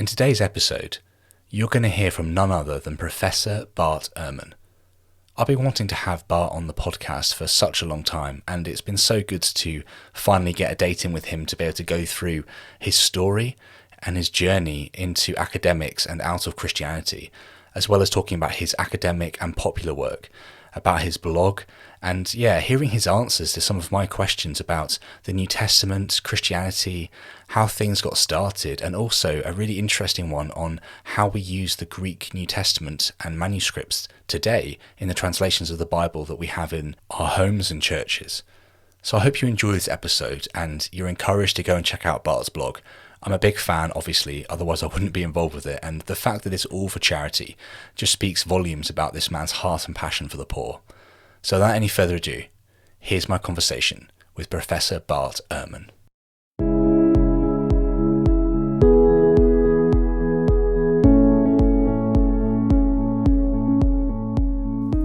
In today's episode, you're going to hear from none other than Professor Bart Ehrman. I've been wanting to have Bart on the podcast for such a long time, and it's been so good to finally get a date in with him to be able to go through his story and his journey into academics and out of Christianity, as well as talking about his academic and popular work, about his blog, and hearing his answers to some of my questions about the New Testament, Christianity, how things got started, and also a really interesting one on how we use the Greek New Testament and manuscripts today in the translations of the Bible that we have in our homes and churches. So I hope you enjoy this episode and you're encouraged to go and check out Bart's blog. I'm a big fan, obviously, otherwise I wouldn't be involved with it, and the fact that it's all for charity just speaks volumes about this man's heart and passion for the poor. So without any further ado, here's my conversation with Professor Bart Ehrman.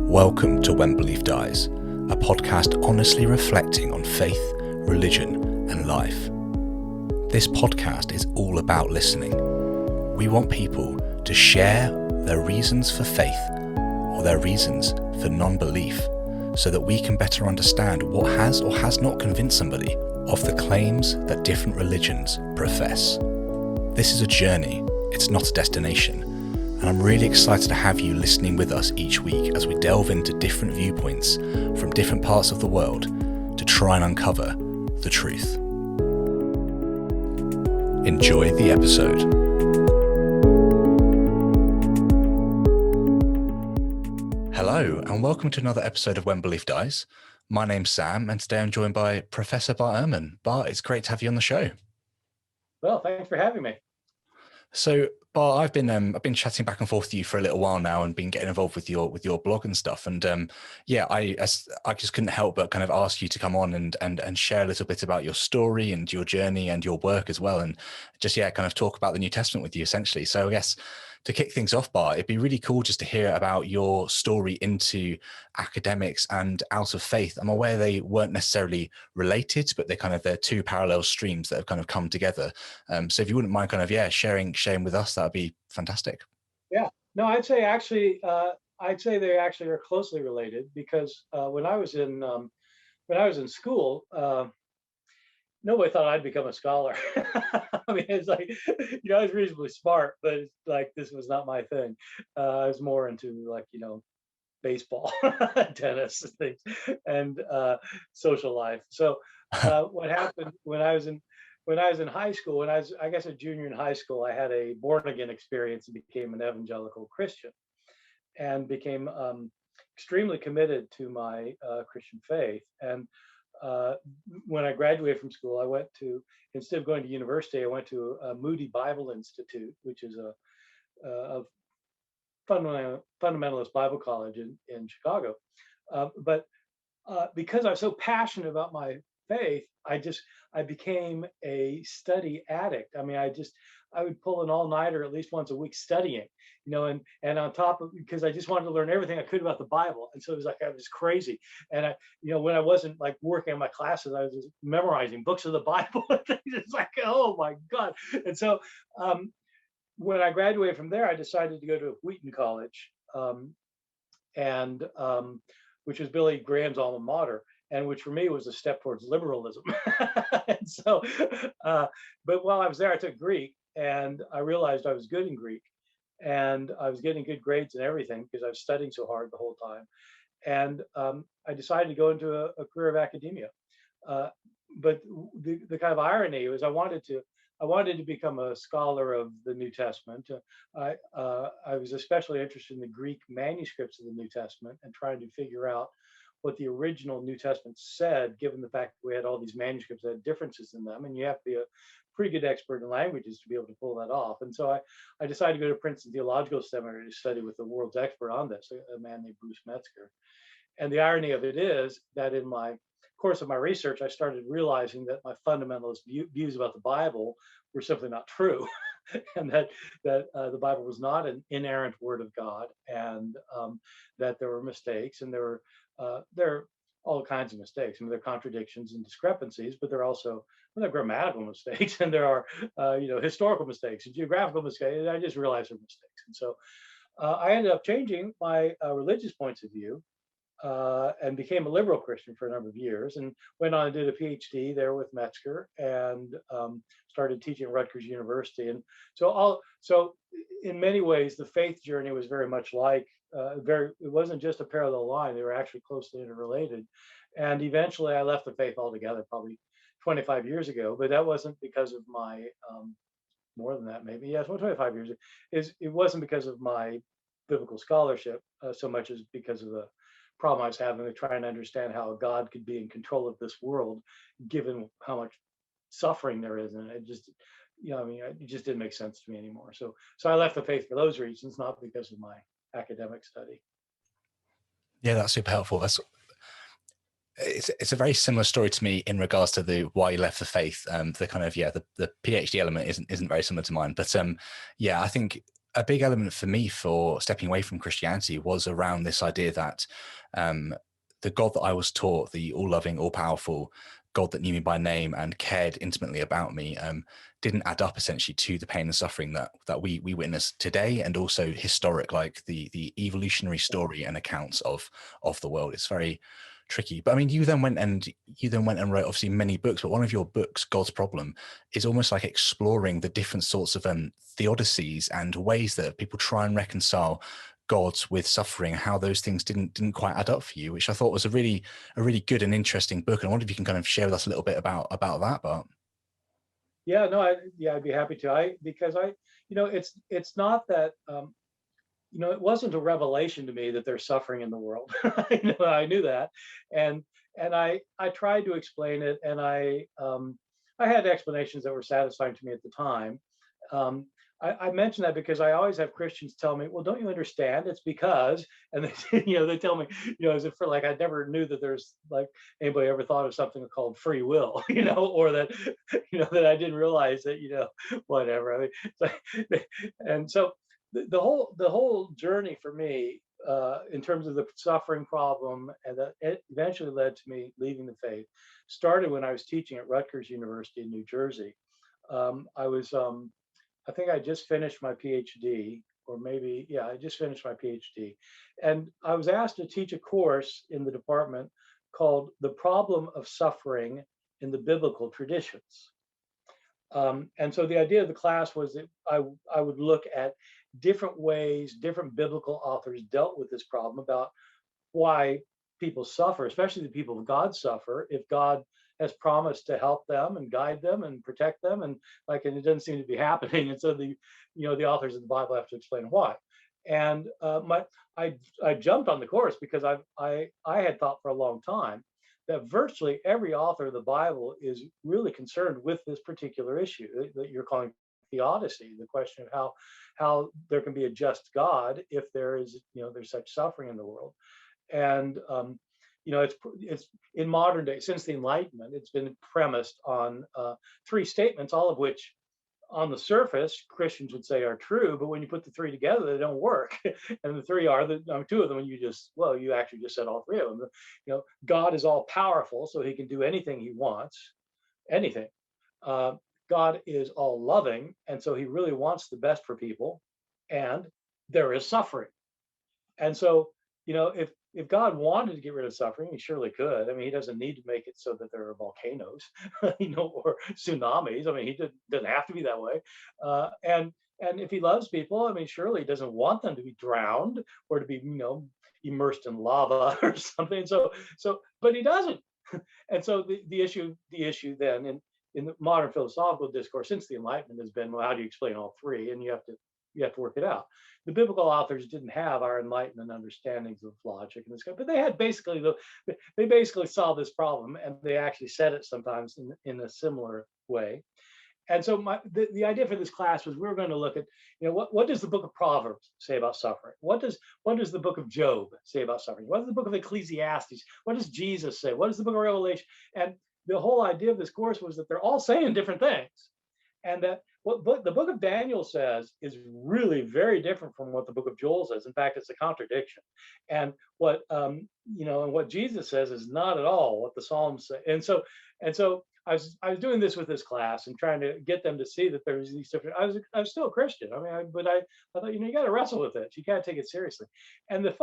Welcome to When Belief Dies, a podcast honestly reflecting on faith, religion, and life. This podcast is all about listening. We want people to share their reasons for faith or their reasons for non-belief so that we can better understand what has or has not convinced somebody of the claims that different religions profess. This is a journey, it's not a destination, and I'm really excited to have you listening with us each week as we delve into different viewpoints from different parts of the world to try and uncover the truth. Enjoy the episode. Hello, and welcome to another episode of When Belief Dies. My name's Sam, and today I'm joined by Professor Bart Ehrman. Bart, it's great to have you on the show. Well, thanks for having me. So, Bart, I've been chatting back and forth with you for a little while now, and been getting involved with your blog and stuff. And I just couldn't help but kind of ask you to come on and share a little bit about your story and your journey and your work as well, and just kind of talk about the New Testament with you essentially. So I guess to kick things off, Bart, it'd be really cool just to hear about your story into academics and out of faith. I'm aware they weren't necessarily related, but they're two parallel streams that have kind of come together. So if you wouldn't mind kind of sharing with us, that would be fantastic. Yeah, no, I'd say they actually are closely related because when I was in school, nobody thought I'd become a scholar. I mean, it's like, I was reasonably smart, but it's like this was not my thing. I was more into baseball, tennis, and things, and social life. So what happened when I was in high school, when I guess a junior in high school, I had a born again experience and became an evangelical Christian, and became extremely committed to my Christian faith. And when I graduated from school, instead of going to university, I went to Moody Bible Institute, which is a fundamentalist Bible college in Chicago. But because I was so passionate about my faith, I became a study addict. I mean, I would pull an all-nighter at least once a week studying, and on top of, because I just wanted to learn everything I could about the Bible. And so it was like I was crazy. And when I wasn't like working on my classes, I was just memorizing books of the Bible. It's like, oh my God. And so when I graduated from there, I decided to go to Wheaton College, and which was Billy Graham's alma mater, and which for me was a step towards liberalism. And so, but while I was there, I took Greek, and I realized I was good in Greek, and I was getting good grades and everything because I was studying so hard the whole time. And I decided to go into a career of academia. But the kind of irony was I wanted to become a scholar of the New Testament. I was especially interested in the Greek manuscripts of the New Testament and trying to figure out what the original New Testament said, given the fact that we had all these manuscripts that had differences in them, and you have to be a pretty good expert in languages to be able to pull that off. And so I decided to go to Princeton Theological Seminary to study with the world's expert on this, a man named Bruce Metzger. And the irony of it is that in my course of my research, I started realizing that my fundamentalist views about the Bible were simply not true, and that the Bible was not an inerrant word of God, and that there were mistakes, and there are all kinds of mistakes. I mean, there are contradictions and discrepancies, but there are also there are grammatical mistakes and there are historical mistakes and geographical mistakes. And I just realized they're mistakes, and so I ended up changing my religious points of view and became a liberal Christian for a number of years, and went on and did a PhD there with Metzger, and started teaching at Rutgers University. And so in many ways, the faith journey was very much like it wasn't just a parallel line; they were actually closely interrelated. And eventually, I left the faith altogether, probably 25 years ago. But that wasn't because of my more than that, maybe, yes, well, 25 years is it wasn't because of my biblical scholarship so much as because of the problem I was having with trying to understand how God could be in control of this world, given how much suffering there is, and it just, I mean, it just didn't make sense to me anymore. So I left the faith for those reasons, not because of my academic study. Yeah, that's super helpful. It's a very similar story to me in regards to the why you left the faith. The kind of the PhD element isn't very similar to mine, but yeah, I think a big element for me for stepping away from Christianity was around this idea that the God that I was taught, the all-loving, all-powerful God that knew me by name and cared intimately about me, didn't add up essentially to the pain and suffering that we witness today, and also historic, like the evolutionary story and accounts of the world. It's very tricky. But I mean, you then went and wrote obviously many books, but one of your books, God's Problem, is almost like exploring the different sorts of theodicies and ways that people try and reconcile God with suffering, how those things didn't quite add up for you, which I thought was a really good and interesting book. And I wonder if you can kind of share with us a little bit about that. But Yeah, no, I'd be happy to. Because it's not that it wasn't a revelation to me that there's suffering in the world. I knew that, and I tried to explain it, and I had explanations that were satisfying to me at the time. Um, I mention that because I always have Christians tell me, "Well, don't you understand? It's because," and they they tell me, as if for like I never knew that there's like anybody ever thought of something called free will, or that that I didn't realize that whatever. I mean, and so the whole journey for me in terms of the suffering problem, and that it eventually led to me leaving the faith, started when I was teaching at Rutgers University in New Jersey. I think I just finished my PhD, or maybe, yeah, I just finished my PhD. And I was asked to teach a course in the department called The Problem of Suffering in the Biblical Traditions. And so the idea of the class was that I would look at different ways different biblical authors dealt with this problem about why people suffer, especially the people of God suffer, if God has promised to help them and guide them and protect them, and and it doesn't seem to be happening. And so the authors of the Bible have to explain why. And I jumped on the course because I had thought for a long time that virtually every author of the Bible is really concerned with this particular issue that you're calling theodicy, the question of how there can be a just God if there's such suffering in the world. And it's in modern day, since the Enlightenment, it's been premised on three statements, all of which on the surface Christians would say are true, but when you put the three together, they don't work. And the three are two of them, and you actually just said all three of them. God is all powerful, so he can do anything he wants, anything. God is all loving, and so he really wants the best for people, and there is suffering. And so, if God wanted to get rid of suffering, he surely could. I mean, he doesn't need to make it so that there are volcanoes, or tsunamis. I mean, he doesn't have to be that way. And if he loves people, I mean, surely he doesn't want them to be drowned or to be, immersed in lava or something. But he doesn't. And so the issue then in the modern philosophical discourse since the Enlightenment has been, well, how do you explain all three? And you have to work it out. The biblical authors didn't have our Enlightenment understandings of logic and this kind, but they basically solved this problem, and they actually said it sometimes in a similar way. And so the idea for this class was we were going to look at, what does the book of Proverbs say about suffering? What does the book of Job say about suffering? What does the book of Ecclesiastes? What does Jesus say? What does the book of Revelation? And the whole idea of this course was that they're all saying different things, and that what the book of Daniel says is really very different from what the book of Joel says. In fact, it's a contradiction. And what and what Jesus says is not at all what the Psalms say. And so I was doing this with this class and trying to get them to see that there was these different. I was still a Christian. I mean, I thought, you got to wrestle with it. You can't take it seriously. And it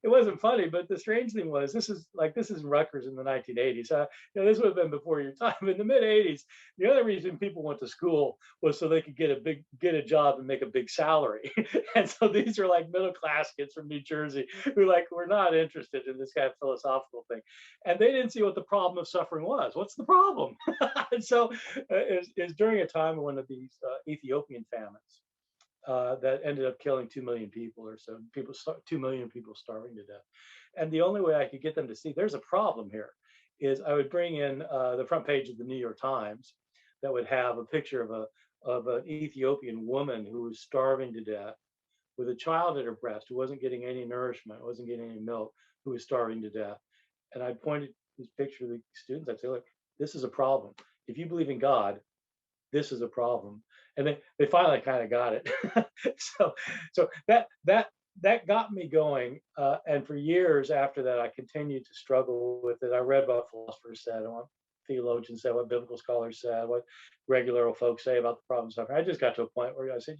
wasn't funny, but the strange thing was, this is Rutgers in the 1980s. This would have been before your time. In the mid 80s, the other reason people went to school was so they could get a job and make a big salary. And so these are like middle class kids from New Jersey who were not interested in this kind of philosophical thing, and they didn't see what the problem of suffering was. What's the problem? And so it was during a time of one of these Ethiopian famines that ended up killing 2 million people or so. 2 million people starving to death. And the only way I could get them to see there's a problem here is I would bring in the front page of the New York Times that would have a picture of an Ethiopian woman who was starving to death with a child at her breast who wasn't getting any nourishment, wasn't getting any milk, who was starving to death. And I pointed this picture to the students. I'd say, look, this is a problem. If you believe in God, this is a problem. And they finally kind of got it. So that got me going. And for years after that, I continued to struggle with it. I read what philosophers said, what theologians said, what biblical scholars said, what regular old folks say about the problem of suffering. I just got to a point where I said,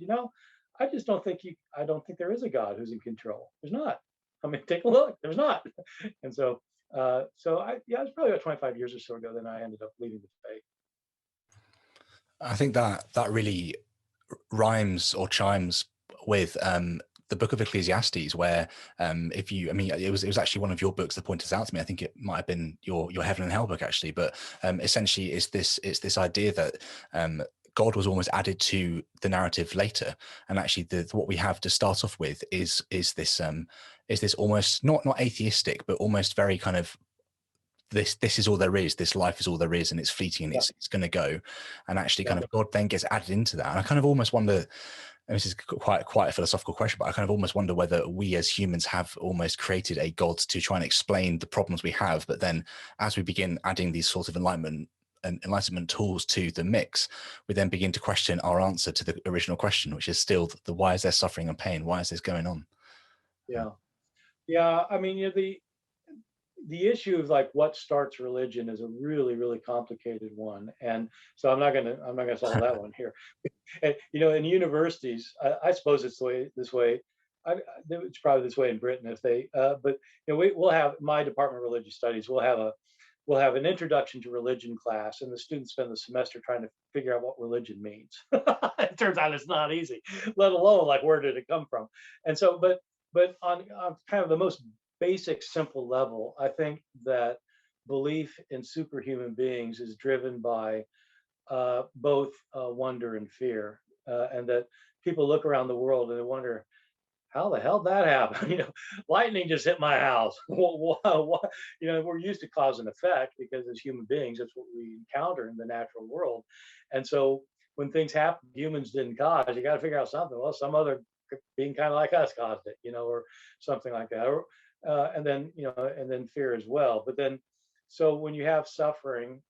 I don't think there is a God who's in control. There's not. I mean, take a look. There's not. And it was probably about 25 years or so ago. Then I ended up leaving the faith. I think that really rhymes or chimes with the book of Ecclesiastes, where if you, I mean, it was actually one of your books that pointed out to me. I think it might have been your Heaven and Hell book actually, but essentially it's this idea that God was almost added to the narrative later, and actually what we have to start off with is this almost not atheistic, but almost very kind of this is all there is, this life is all there is, and it's fleeting and Yeah, it's going to go. And actually yeah, kind of God then gets added into that. And I kind of almost wonder, and this is quite a philosophical question, but I kind of almost wonder whether we as humans have almost created a God to try and explain the problems we have, but then as we begin adding these sorts of enlightenment tools to the mix, we then begin to question our answer to the original question, which is still the why is there suffering and pain, why is this going on? yeah, yeah. I mean, the issue of what starts religion is a really, really complicated one, and so I'm not gonna solve that one here. And in universities, I suppose it's this way. It's probably this way in Britain if they, but we'll have my department of religious studies. We'll have an introduction to religion class, and the students spend the semester trying to figure out what religion means. It turns out it's not easy, let alone where did it come from. And so, but on kind of the most basic, simple level, I think that belief in superhuman beings is driven by both wonder and fear, and that people look around the world and they wonder how the hell that happened. Lightning just hit my house. We're used to cause and effect because as human beings, that's what we encounter in the natural world. And so when things happen, humans didn't cause. You got to figure out something. Well, some other being kind of like us caused it, or something like that. Or and then fear as well. But then, so when you have suffering,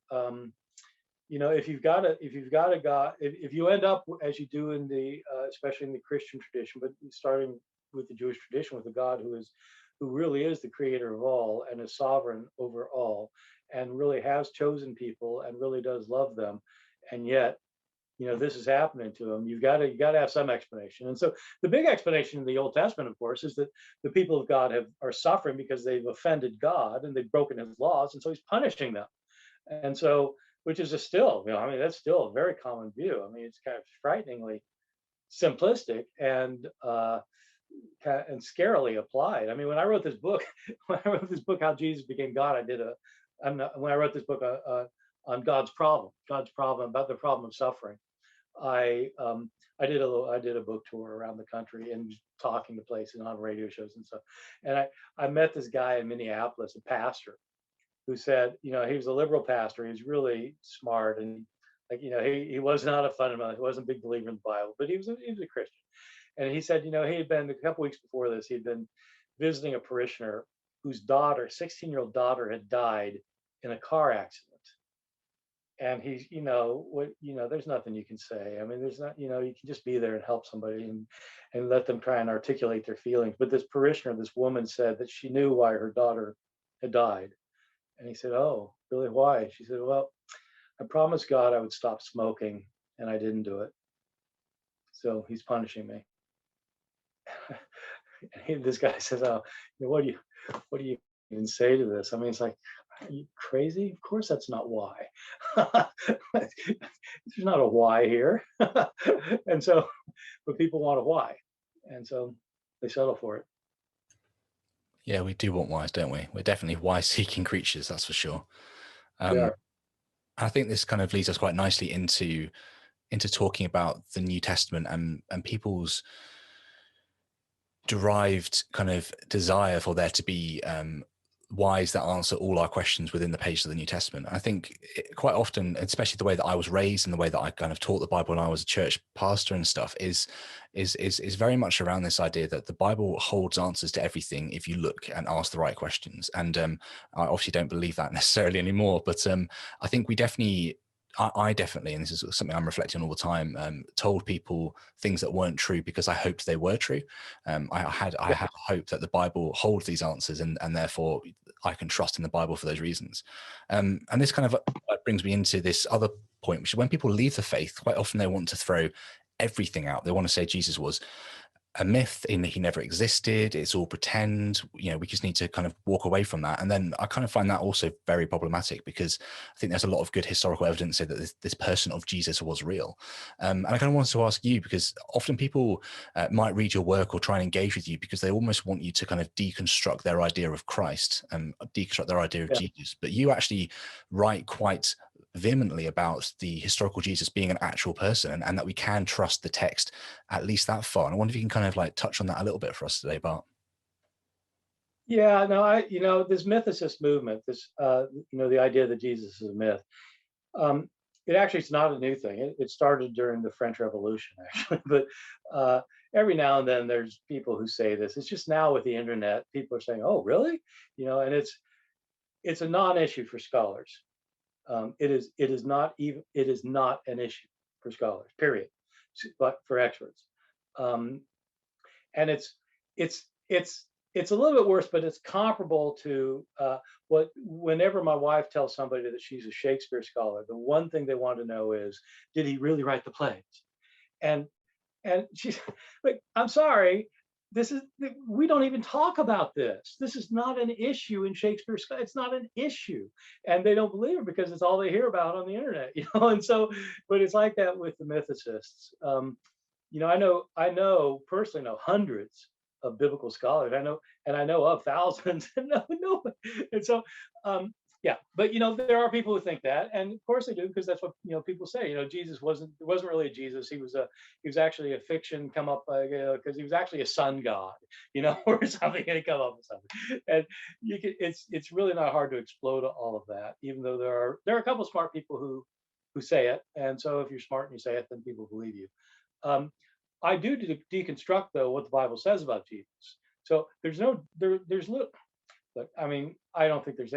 if you've got a God, if you end up as you do in the especially in the Christian tradition, but starting with the Jewish tradition, with a God who really is the creator of all and is sovereign over all, and really has chosen people and really does love them, and yet this is happening to them. You got to have some explanation. And so the big explanation in the Old Testament, of course, is that the people of God are suffering because they've offended God and they've broken His laws, and so He's punishing them. And so, which is that's still a very common view. I mean, it's kind of frighteningly simplistic and scarily applied. I mean, when I wrote this book, How Jesus Became God, when I wrote this book on God's problem, about the problem of suffering, I did a book tour around the country and talking to places and on radio shows and stuff. And I met this guy in Minneapolis, a pastor, who said, he was a liberal pastor. He was really smart, and he was not a fundamentalist. He wasn't a big believer in the Bible, but he was a Christian. And he said, he had been a couple weeks before this, he'd been visiting a parishioner whose 16-year-old daughter had died in a car accident. And he's, there's nothing you can say. I mean, there's not, you can just be there and help somebody and let them try and articulate their feelings. But this parishioner, this woman, said that she knew why her daughter had died. And he said, "Oh, really? Why?" She said, "Well, I promised God I would stop smoking, and I didn't do it. So he's punishing me. This guy says, "Oh, what do you even say to this?" I mean, it's like, are you crazy? Of course, that's not why. There's not a why here. And so, but people want a why, and so they settle for it. Yeah, we do want whys, don't we? We're definitely why-seeking creatures, that's for sure. We Um, are. I think this kind of leads us quite nicely into talking about the New Testament and people's derived kind of desire for there to be whys that answer all our questions within the pages of the New Testament. I think quite often, especially the way that I was raised and the way that I kind of taught the Bible when I was a church pastor and stuff, is very much around this idea that the Bible holds answers to everything if you look and ask the right questions. And I obviously don't believe that necessarily anymore, but I think we definitely. I definitely, and this is something I'm reflecting on all the time, told people things that weren't true because I hoped they were true. I had hope that the Bible holds these answers, and therefore I can trust in the Bible for those reasons. And this kind of brings me into this other point, which is when people leave the faith, quite often they want to throw everything out. They want to say Jesus was a myth, in that he never existed, it's all pretend, we just need to kind of walk away from that. And then I kind of find that also very problematic, because I think there's a lot of good historical evidence that this person of Jesus was real. And I kind of wanted to ask you, because often people might read your work or try and engage with you because they almost want you to kind of deconstruct their idea of Christ and deconstruct their idea of Yeah. Jesus, but you actually write quite vehemently about the historical Jesus being an actual person, and that we can trust the text at least that far. And I wonder if you can kind of like touch on that a little bit for us today, Bart. Yeah. No, this mythicist movement, the idea that Jesus is a myth. Um, it actually it's not a new thing. It started during the French Revolution, actually, but uh, every now and then there's people who say this. It's just now with the internet, people are saying, "Oh, really?" And it's a non-issue for scholars. It is not an issue for scholars. Period. But for experts, um, and it's it's a little bit worse, but it's comparable to what whenever my wife tells somebody that she's a Shakespeare scholar, the one thing they want to know is, did he really write the plays? And and she's like, I'm sorry, this is we don't even talk about this. This is not an issue in Shakespeare. It's not an issue, and they don't believe it because it's all they hear about on the internet, And so, but it's like that with the mythicists. I know personally know hundreds of biblical scholars. I know of thousands, and no, and so, yeah. But there are people who think that, and of course they do, because that's what people say. Jesus wasn't really a Jesus. He was actually a fiction come up because he was actually a sun god, or something, and he come up with something. And it's really not hard to explode all of that, even though there are a couple of smart people who say it, and so if you're smart and you say it, then people believe you. Um, I do deconstruct though what the Bible says about Jesus. So there's little. Look, I mean, I don't think there's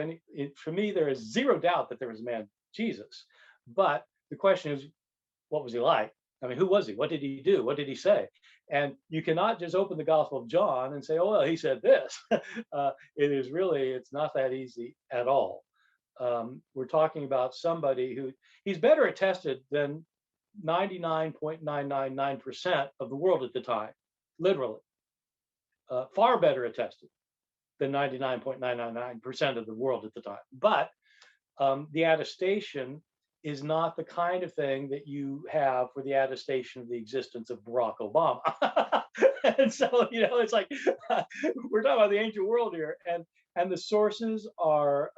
for me, there is zero doubt that there was a man, Jesus. But the question is, what was he like? I mean, who was he? What did he do? What did he say? And you cannot just open the Gospel of John and say, oh, well, he said this. It's not that easy at all. We're talking about somebody who he's better attested than 99.999% of the world at the time, literally, far better attested than 99.999% of the world at the time. But the attestation is not the kind of thing that you have for the attestation of the existence of Barack Obama. And so, it's like we're talking about the ancient world here, and the sources are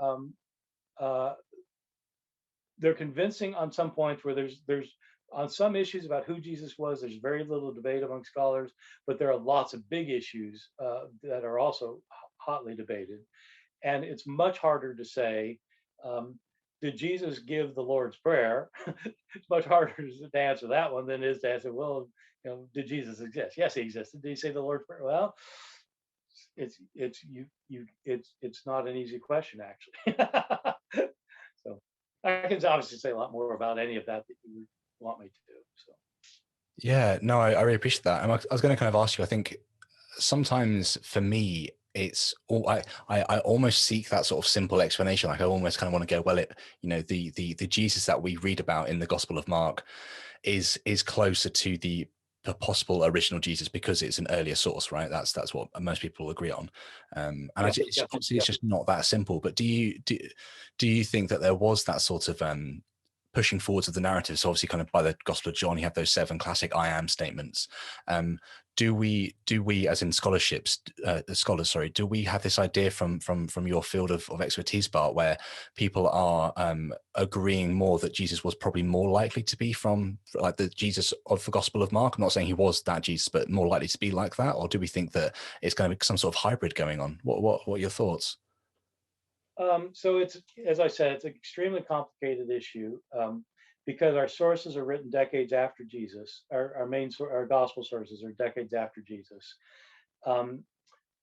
they're convincing on some points where there's on some issues about who Jesus was, there's very little debate among scholars, but there are lots of big issues that are also hotly debated. And it's much harder to say, did Jesus give the Lord's Prayer? It's much harder to answer that one than it is to answer, well, did Jesus exist? Yes, he existed. Did he say the Lord's Prayer? Well, it's not an easy question, actually. So I can obviously say a lot more about any of that you would want me to do. So Yeah, no, I really appreciate that. And I was going to kind of ask you, I think sometimes for me, it's all I almost seek that sort of simple explanation. Like I almost kind of want to go, well, the Jesus that we read about in the Gospel of Mark is closer to the possible original Jesus because it's an earlier source, right? That's what most people agree on. And Yeah, yeah, obviously yeah. it's just not that simple. But do you think that there was that sort of pushing forwards of the narrative? So obviously, kind of by the Gospel of John, you have those 7 classic "I am" statements. Um, do we, as in scholars, sorry, do we have this idea from your field of expertise, Bart, where people are agreeing more that Jesus was probably more likely to be from like the Jesus of the Gospel of Mark? I'm not saying he was that Jesus, but more likely to be like that, or do we think that it's going to be some sort of hybrid going on? What are your thoughts? So it's, as I said, it's an extremely complicated issue, because our sources are written decades after Jesus. Our gospel sources are decades after Jesus, um,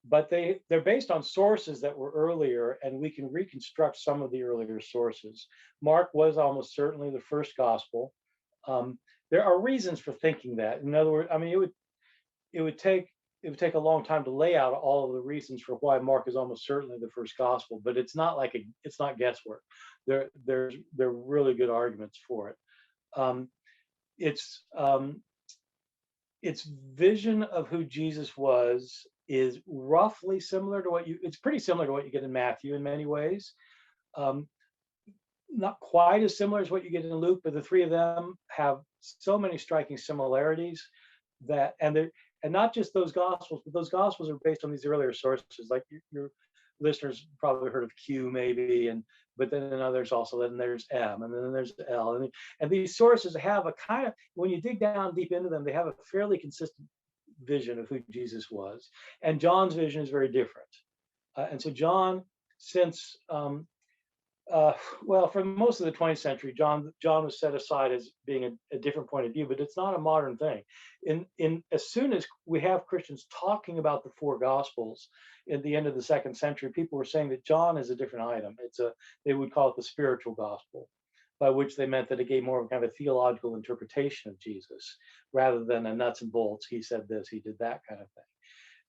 but they're based on sources that were earlier, and we can reconstruct some of the earlier sources. Mark was almost certainly the first gospel. Um, there are reasons for thinking that. In other words, I mean, it would take it would take a long time to lay out all of the reasons for why Mark is almost certainly the first gospel, but it's not guesswork. There are really good arguments for it. Um, its its vision of who Jesus was is roughly similar to what you. It's pretty similar to what you get in Matthew in many ways. Um, Not quite as similar as what you get in Luke, but the three of them have so many striking similarities that, and not just those gospels, but those gospels are based on these earlier sources. Like your listeners probably heard of Q, maybe, and but then others also. Then there's M, and then there's L, and these sources have a kind of, when you dig down deep into them, they have a fairly consistent vision of who Jesus was, and John's vision is very different. And so John, since uh, well, for most of the 20th century, John was set aside as being a different point of view, but it's not a modern thing. In as soon as we have Christians talking about the four Gospels at the end of the second century, people were saying that John is a different item. They would call it the spiritual gospel, by which they meant that it gave more of a kind of a theological interpretation of Jesus rather than a nuts and bolts. He said this, he did that kind of thing.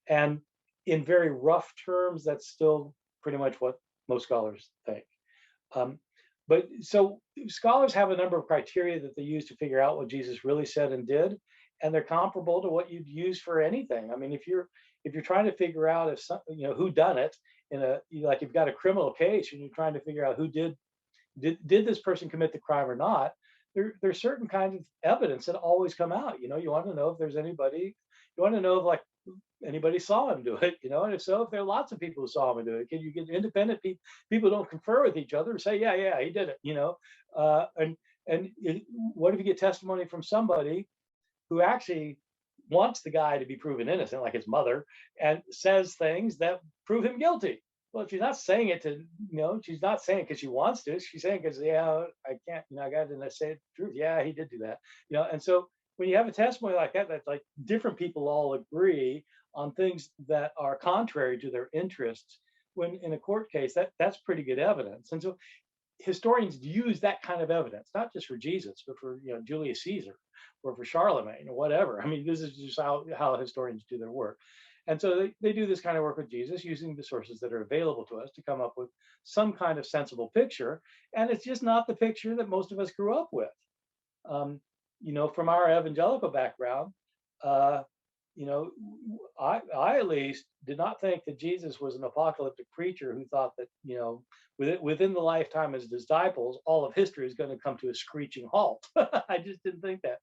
And in very rough terms, that's still pretty much what most scholars think. Um, but so scholars have a number of criteria that they use to figure out what Jesus really said and did, and they're comparable to what you'd use for anything. I mean, if you're trying to figure out if some, who done it in like you've got a criminal case and you're trying to figure out who did this person commit the crime or not, there's certain kinds of evidence that always come out. You want to know if there's anybody, you want to know if like anybody saw him do it, and if so, if there are lots of people who saw him do it, can you get independent people don't confer with each other and say, yeah, he did it, and what if you get testimony from somebody who actually wants the guy to be proven innocent, like his mother, and says things that prove him guilty? Well, if she's not saying it she's not saying it because she wants to. She's saying because, yeah, I can't, I got to say the truth. Yeah, he did do that. And so when you have a testimony like that, that's like different people all agree on things that are contrary to their interests. When in a court case, that's pretty good evidence. And so historians use that kind of evidence, not just for Jesus, but for Julius Caesar or for Charlemagne or whatever. I mean, this is just how historians do their work. And so they do this kind of work with Jesus using the sources that are available to us to come up with some kind of sensible picture. And it's just not the picture that most of us grew up with. From our evangelical background, uh, I at least did not think that Jesus was an apocalyptic preacher who thought that, within the lifetime of his disciples, all of history is going to come to a screeching halt. I just didn't think that.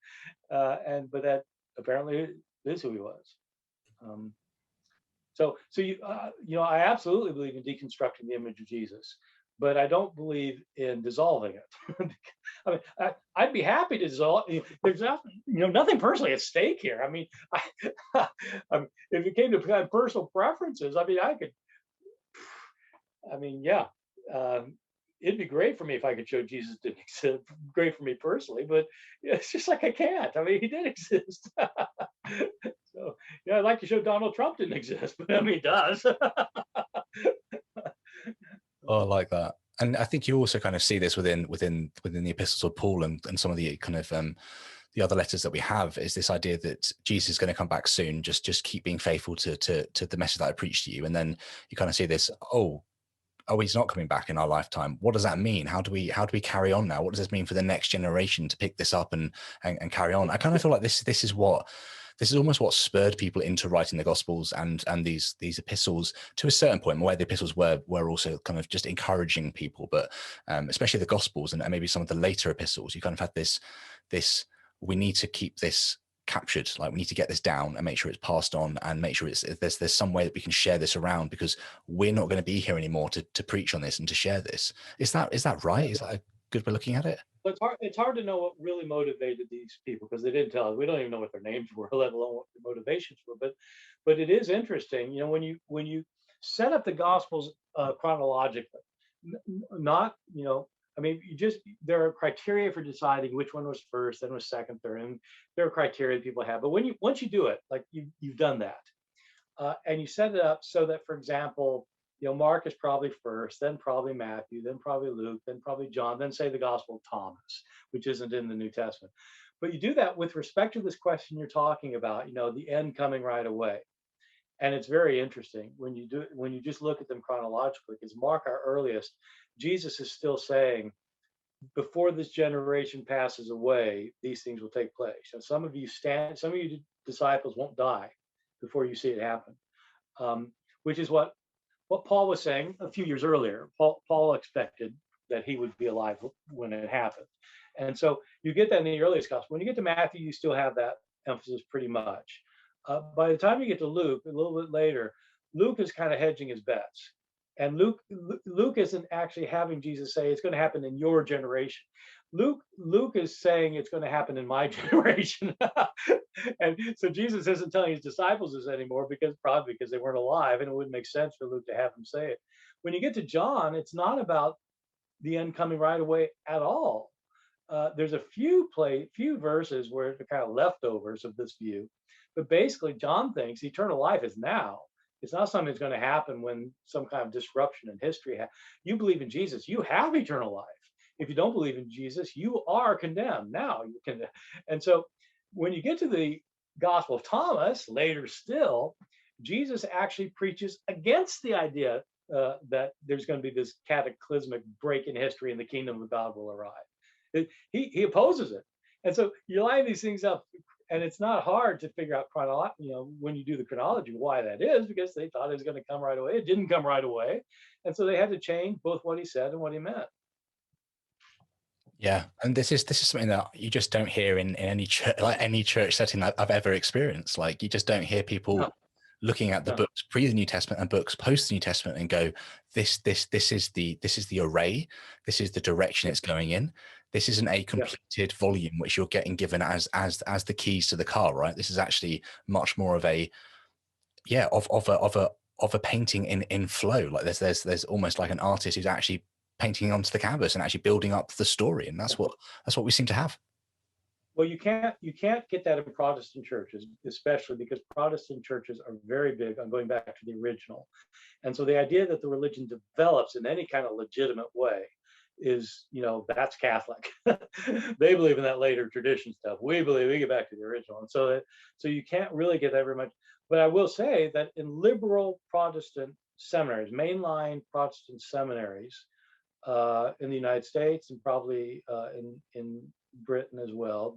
But that apparently is who he was. Um, I absolutely believe in deconstructing the image of Jesus, but I don't believe in dissolving it. I mean, I'd be happy to dissolve. There's nothing personally at stake here. I mean, if it came to kind of personal preferences, I mean, I could. I mean, yeah, it'd be great for me if I could show Jesus didn't exist. Great for me personally, but it's just like I can't. I mean, he did exist. So, I'd like to show Donald Trump didn't exist, but I mean, he does. Oh, I like that. And I think you also kind of see this within the epistles of Paul and some of the kind of the other letters that we have is this idea that Jesus is going to come back soon. Just keep being faithful to the message that I preached to you. And then you kind of see this, oh, he's not coming back in our lifetime. What does that mean? How do we carry on now? What does this mean for the next generation to pick this up and carry on? I kind of feel like this is almost what spurred people into writing the Gospels and these epistles to a certain point, where the epistles were also kind of just encouraging people, but especially the Gospels and maybe some of the later epistles, you kind of had this we need to keep this captured, like we need to get this down and make sure it's passed on and make sure there's some way that we can share this around, because we're not going to be here anymore to preach on this and to share this. Is that right? Is that a good way of looking at it? But it's hard to know what really motivated these people, because they didn't tell us. We don't even know what their names were, let alone what their motivations were. But it is interesting, when you set up the Gospels chronologically, not I mean, there are criteria for deciding which one was first, then was second, third, and there are criteria people have. But once you do it, like you've done that, and you set it up so that, for example, Mark is probably first, then probably Matthew, then probably Luke, then probably John, then say the Gospel of Thomas, which isn't in the New Testament. But you do that with respect to this question you're talking about, the end coming right away. And it's very interesting when you just look at them chronologically, because Mark, our earliest, Jesus is still saying, before this generation passes away, these things will take place. So some of you disciples won't die before you see it happen, which is what Paul was saying a few years earlier. Paul expected that he would be alive when it happened. And so you get that in the earliest gospel. When you get to Matthew, you still have that emphasis pretty much. By the time you get to Luke, a little bit later, Luke is kind of hedging his bets. And Luke isn't actually having Jesus say it's going to happen in your generation. Luke is saying it's going to happen in my generation. And so Jesus isn't telling his disciples this anymore, probably because they weren't alive, and it wouldn't make sense for Luke to have him say it. When you get to John, it's not about the end coming right away at all. There's a few verses where they're kind of leftovers of this view, but basically John thinks eternal life is now. It's not something that's going to happen when some kind of disruption in history. You believe in Jesus, you have eternal life. If you don't believe in Jesus, you are condemned. Now you can. And so when you get to the Gospel of Thomas, later still, Jesus actually preaches against the idea that there's going to be this cataclysmic break in history and the kingdom of God will arrive. He opposes it. And so you line these things up, and it's not hard to figure out when you do the chronology, why that is, because they thought it was going to come right away. It didn't come right away. And so they had to change both what he said and what he meant. Yeah, and this is something that you just don't hear in any church, like any church setting that I've ever experienced. Like, you just don't hear people looking at the books pre the New Testament and books post the New Testament and go, this is the array, this is the direction it's going in. This isn't a completed volume which you're getting given as the keys to the car, right? This is actually much more of a of a painting in flow. Like there's almost like an artist who's actually painting onto the canvas and actually building up the story, and that's what we seem to have. Well, you can't get that in Protestant churches, especially because Protestant churches are very big on going back to the original. And so the idea that the religion develops in any kind of legitimate way is, that's Catholic. They believe in that later tradition stuff. We believe we get back to the original. And so you can't really get that very much. But I will say that in liberal Protestant seminaries, mainline Protestant seminaries, in the United States and probably in Britain as well,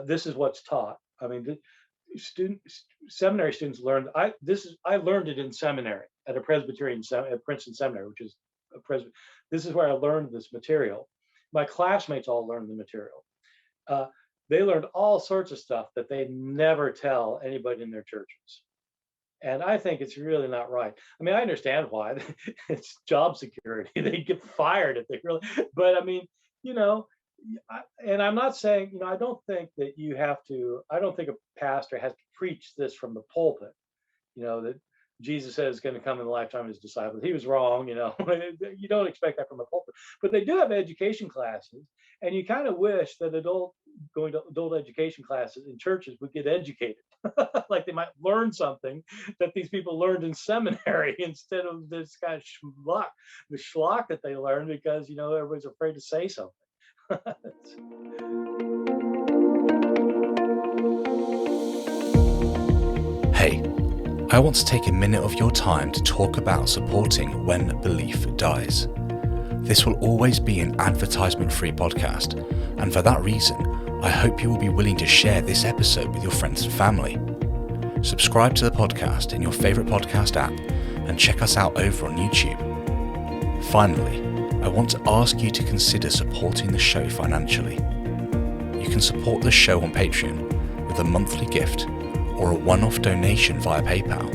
this is what's taught. I mean, seminary students learn. I learned it in seminary at a Presbyterian at Princeton Seminary, which is a This is where I learned this material. My classmates all learned the material. They learned all sorts of stuff that they never tell anybody in their churches. And I think it's really not right. I mean, I understand why. It's job security. They get fired if they really, but I mean, and I'm not saying, I don't think that I don't think a pastor has to preach this from the pulpit, that Jesus says is going to come in the lifetime of his disciples. He was wrong, you don't expect that from the pulpit. But they do have education classes, and you kind of wish that going to adult education classes in churches would get educated. Like they might learn something that these people learned in seminary instead of this kind of schlock that they learned because, everybody's afraid to say something. I want to take a minute of your time to talk about supporting When Belief Dies. This will always be an advertisement-free podcast, and for that reason, I hope you will be willing to share this episode with your friends and family. Subscribe to the podcast in your favourite podcast app and check us out over on YouTube. Finally, I want to ask you to consider supporting the show financially. You can support the show on Patreon with a monthly gift or a one-off donation via PayPal.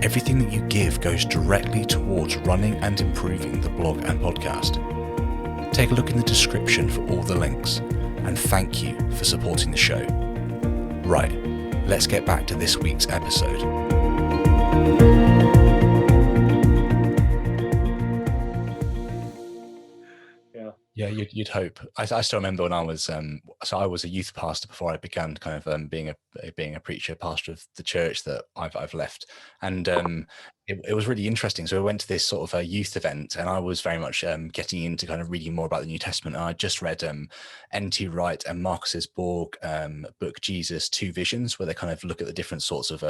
Everything that you give goes directly towards running and improving the blog and podcast. Take a look in the description for all the links, and thank you for supporting the show. Right, let's get back to this week's episode. Yeah, you'd hope. I still remember when I was so I was a youth pastor before I began kind of being a preacher, pastor of the church that I've left, and it was really interesting. So I went to this sort of a youth event, and I was very much getting into kind of reading more about the New Testament. And I just read N.T. Wright and Marcus Borg book Jesus, Two Visions, where they kind of look at the different sorts of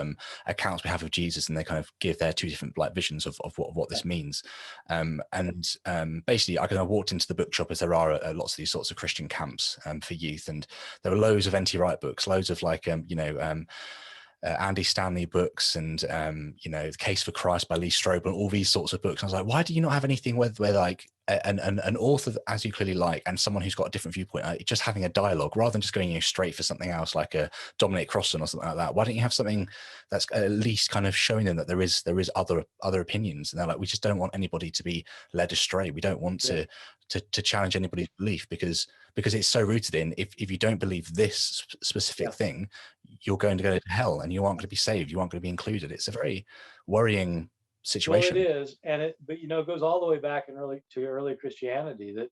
accounts we have of Jesus, and they kind of give their two different like visions of what this means. Basically, I kind of walked into the bookshop, as there are lots of these sorts of Christian camps for youth, and there were loads of N.T. Wright books, loads of like Andy Stanley books, and The Case for Christ by Lee Strobel, and all these sorts of books. And I was like, why do you not have anything where like an author, as you clearly like, and someone who's got a different viewpoint, just having a dialogue rather than just going straight for something else like a Dominic Crossan or something like that? Why don't you have something that's at least kind of showing them that there is other opinions? And they're like, we just don't want anybody to be led astray. We don't want to challenge anybody's belief because it's so rooted in, if you don't believe this specific thing, you're going to go to hell and you aren't going to be saved. You aren't going to be included. It's a very worrying situation. Well, it is, but it goes all the way back to early Christianity. That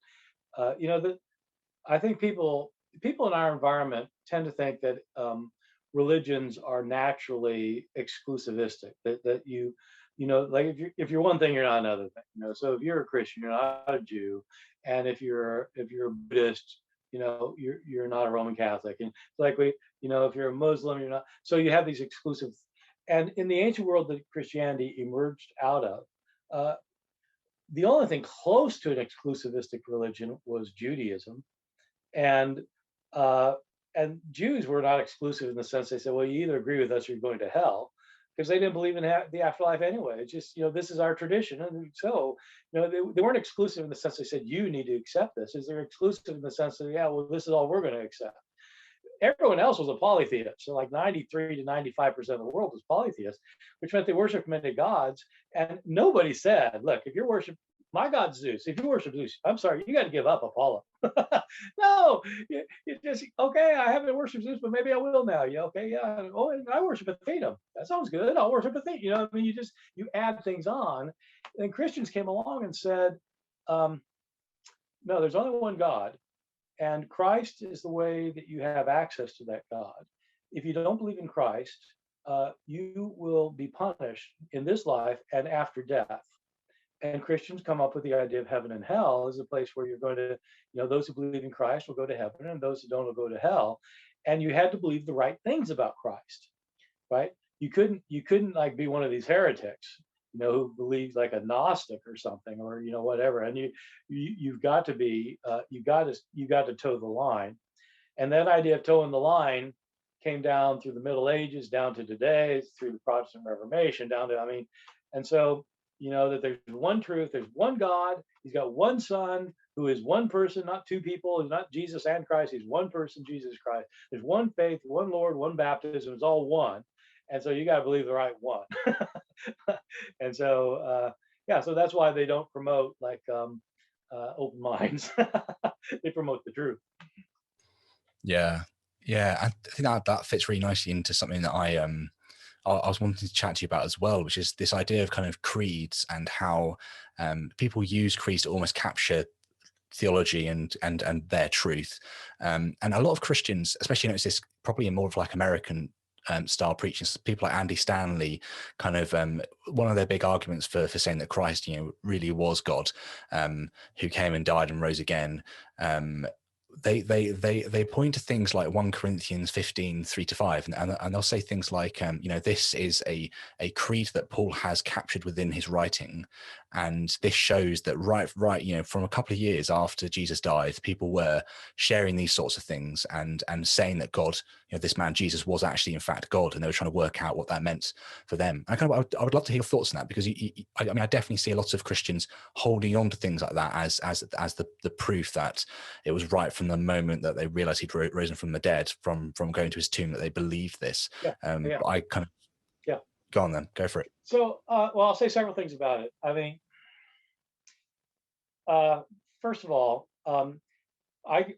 that I think people in our environment tend to think that religions are naturally exclusivistic. That like if you're one thing, you're not another thing. So if you're a Christian, you're not a Jew, and if you're a Buddhist, you're not a Roman Catholic, and like if you're a Muslim, you're not. So you have these exclusive. And in the ancient world that Christianity emerged out of, the only thing close to an exclusivistic religion was Judaism, and Jews were not exclusive in the sense they said, well, you either agree with us or you're going to hell, because they didn't believe in the afterlife anyway. It's just this is our tradition, and so they weren't exclusive in the sense they said you need to accept this. They're exclusive in the sense that this is all we're going to accept. Everyone else was a polytheist. So like 93 to 95% of the world was polytheist, which meant they worshiped many gods. And nobody said, look, if you worship my god Zeus, if you worship Zeus, I'm sorry, you got to give up Apollo. No, you just, okay, I haven't worshipped Zeus, but maybe I will now. Okay, yeah. Oh, and I worship Athena. That sounds good. I'll worship Athena. You add things on. And Christians came along and said, no, there's only one God. And Christ is the way that you have access to that God. If you don't believe in Christ, you will be punished in this life and after death. And Christians come up with the idea of heaven and hell as a place where you're going to, those who believe in Christ will go to heaven, and those who don't will go to hell. And you had to believe the right things about Christ, right? You couldn't like be one of these heretics, who believes like a Gnostic or something, or whatever. And you've got to be you got to toe the line. And that idea of toeing the line came down through the Middle Ages, down to today, through the Protestant Reformation, down to and so that there's one truth, there's one God, he's got one Son who is one person, not two people, he's not Jesus and Christ, he's one person, Jesus Christ. There's one faith, one Lord, one baptism, it's all one. And so you got to believe the right one. And so, so that's why they don't promote like open minds. They promote the truth. Yeah. I think that fits really nicely into something that I was wanting to chat to you about as well, which is this idea of kind of creeds and how people use creeds to almost capture theology and their truth. And a lot of Christians, especially notice this probably in more of like American style preaching, people like Andy Stanley, kind of one of their big arguments for saying that Christ, really was God, who came and died and rose again. they point to things like 1 Corinthians 15:3-5, and they'll say things like, this is a creed that Paul has captured within his writing, and this shows that right from a couple of years after Jesus died, people were sharing these sorts of things and saying that God, this man Jesus was actually in fact God, and they were trying to work out what that meant for them. I would love to hear your thoughts on that, because I definitely see a lot of Christians holding on to things like that as the proof that it was right from the moment that they realized he'd risen from the dead, from going to his tomb, that they believed this. Yeah, yeah, But I kind of yeah. go on then, go for it. So, well, I'll say several things about it. I mean, uh, first of all, I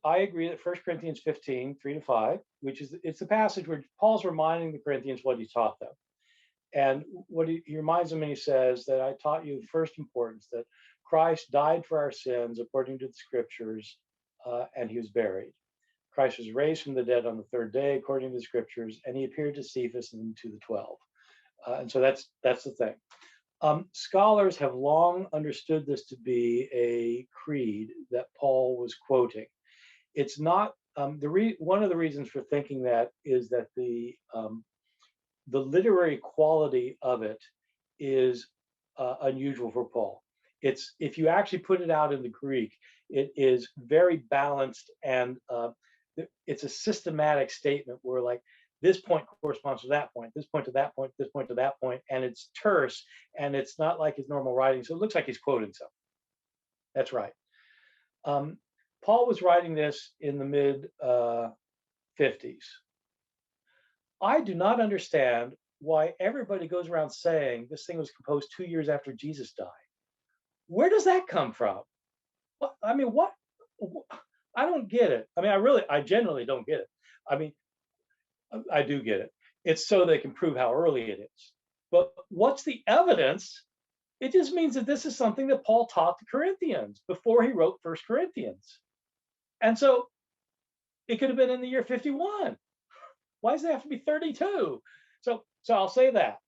agree that 1 Corinthians 15:3-5, which is it's the passage where Paul's reminding the Corinthians what he taught them. And what he reminds them, and he says that I taught you of first importance, that Christ died for our sins according to the scriptures, and he was buried. Christ was raised from the dead on the third day according to the scriptures, and he appeared to Cephas and to the 12. And so that's the thing. Scholars have long understood this to be a creed that Paul was quoting. It's not one of the reasons for thinking that is that the literary quality of it is unusual for Paul. It's if you actually put it out in the Greek, it is very balanced, and it's a systematic statement where like this point corresponds to that point, this point to that point, this point to that point, and it's terse, and it's not like his normal writing. So it looks like he's quoting something. That's right. Um, Paul was writing this in the mid 50s. I do not understand why everybody goes around saying this thing was composed 2 years after Jesus died. Where does that come from? What, I mean, what? I don't get it. I mean, I genuinely don't get it. I mean, I do get it. It's so they can prove how early it is. But what's the evidence? It just means that this is something that Paul taught the Corinthians before he wrote 1 Corinthians. And so it could have been in the year 51. Why does it have to be 32? So I'll say that.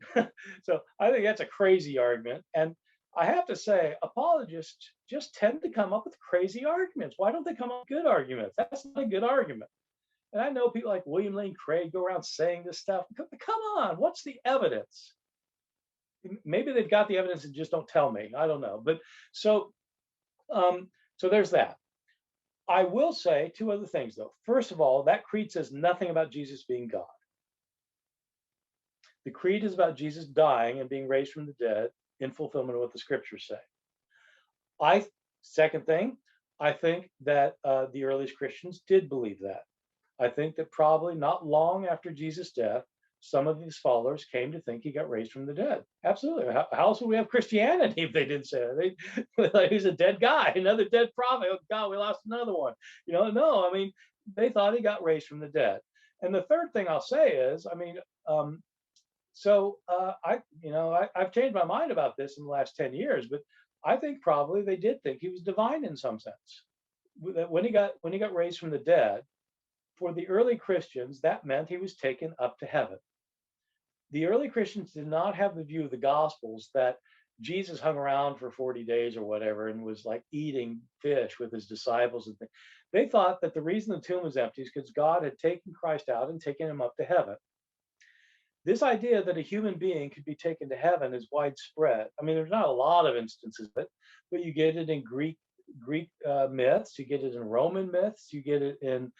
So I think that's a crazy argument. And I have to say, apologists just tend to come up with crazy arguments. Why don't they come up with good arguments? That's not a good argument. And I know people like William Lane Craig go around saying this stuff. Come on, what's the evidence? Maybe they've got the evidence and just don't tell me. I don't know. But so there's that. I will say two other things, though. First of all, that creed says nothing about Jesus being God. The creed is about Jesus dying and being raised from the dead in fulfillment of what the scriptures say. Second thing, I think that the earliest Christians did believe that. I think that probably not long after Jesus' death, some of his followers came to think he got raised from the dead. Absolutely. How else would we have Christianity if they didn't say that? He's a dead guy, another dead prophet. Oh God, we lost another one. No, I mean, they thought he got raised from the dead. And the third thing I'll say is, I mean, I've changed my mind about this in the last 10 years, but I think probably they did think he was divine in some sense. When he got raised from the dead, for the early Christians, that meant he was taken up to heaven. The early Christians did not have the view of the Gospels that Jesus hung around for 40 days or whatever and was like eating fish with his disciples and things. They thought that the reason the tomb was empty is because God had taken Christ out and taken him up to heaven. This idea that a human being could be taken to heaven is widespread. I mean, there's not a lot of instances of it, but you get it in Greek myths, you get it in Roman myths, you get it in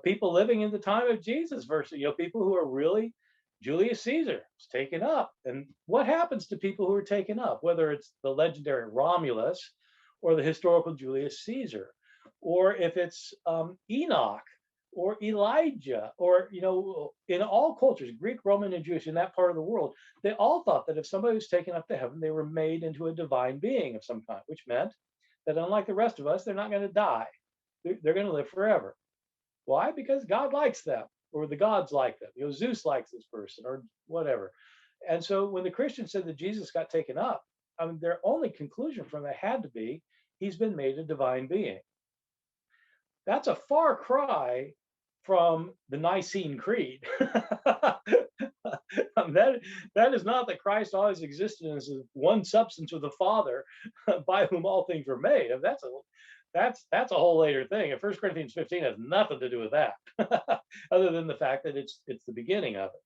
people living in the time of Jesus versus people who are really Julius Caesar was taken up. And what happens to people who are taken up, whether it's the legendary Romulus or the historical Julius Caesar, or if it's Enoch or Elijah, or in all cultures, Greek, Roman, and Jewish, in that part of the world, they all thought that if somebody was taken up to heaven, they were made into a divine being of some kind, which meant that unlike the rest of us, they're not going to die. They're going to live forever. Why? Because God likes them, or the gods like them. Zeus likes this person, or whatever. And so when the Christians said that Jesus got taken up, I mean, their only conclusion from it had to be he's been made a divine being. That's a far cry from the Nicene Creed. That is not that Christ always existed as one substance with the Father by whom all things were made. that's a whole later thing. And 1 Corinthians 15 has nothing to do with that, other than the fact that it's the beginning of it.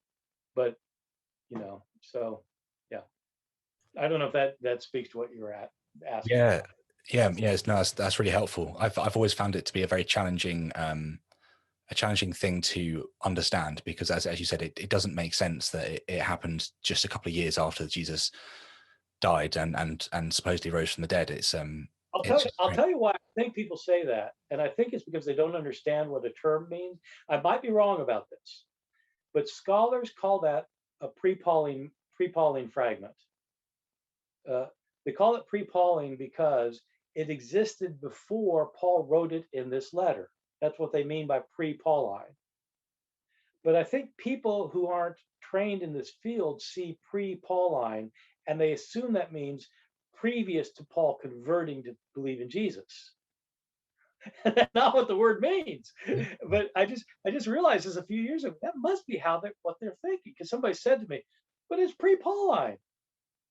But so yeah, I don't know if that speaks to what you were asking Yeah, about. yeah. No, that's really helpful. I've always found it to be a very challenging thing to understand because, as you said, it doesn't make sense that it happened just a couple of years after Jesus died and supposedly rose from the dead. It's just I'll strange. tell you why I think people say that, and I think it's because they don't understand what a term means. I might be wrong about this, but scholars call that a pre-Pauline fragment. Uh, they call it pre-Pauline because it existed before Paul wrote it in this letter. That's what they mean by pre-Pauline. But I think people who aren't trained in this field see pre-Pauline and they assume that means previous to Paul converting to believe in Jesus. That's not what the word means. But I just realized this a few years ago. That must be what they're thinking. Because somebody said to me, "But it's pre-Pauline."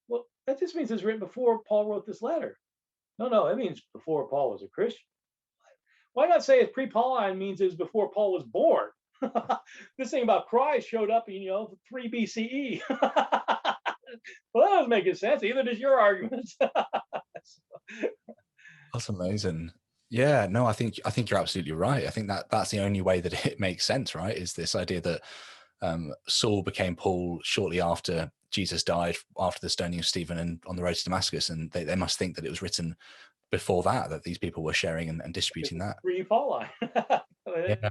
Well, that just means it's written before Paul wrote this letter. No, no, it means before Paul was a Christian. Why not say it's pre-Pauline means it was before Paul was born? This thing about Christ showed up in 3 BCE. Well, that doesn't make any sense. Either does your argument. That's amazing. Yeah, no, I think you're absolutely right. I think that's the only way that it makes sense, right? Is this idea that Saul became Paul shortly after Jesus died, after the stoning of Stephen and on the road to Damascus, and they must think that it was written before that these people were sharing and distributing that. Pre-Pauline. Yeah.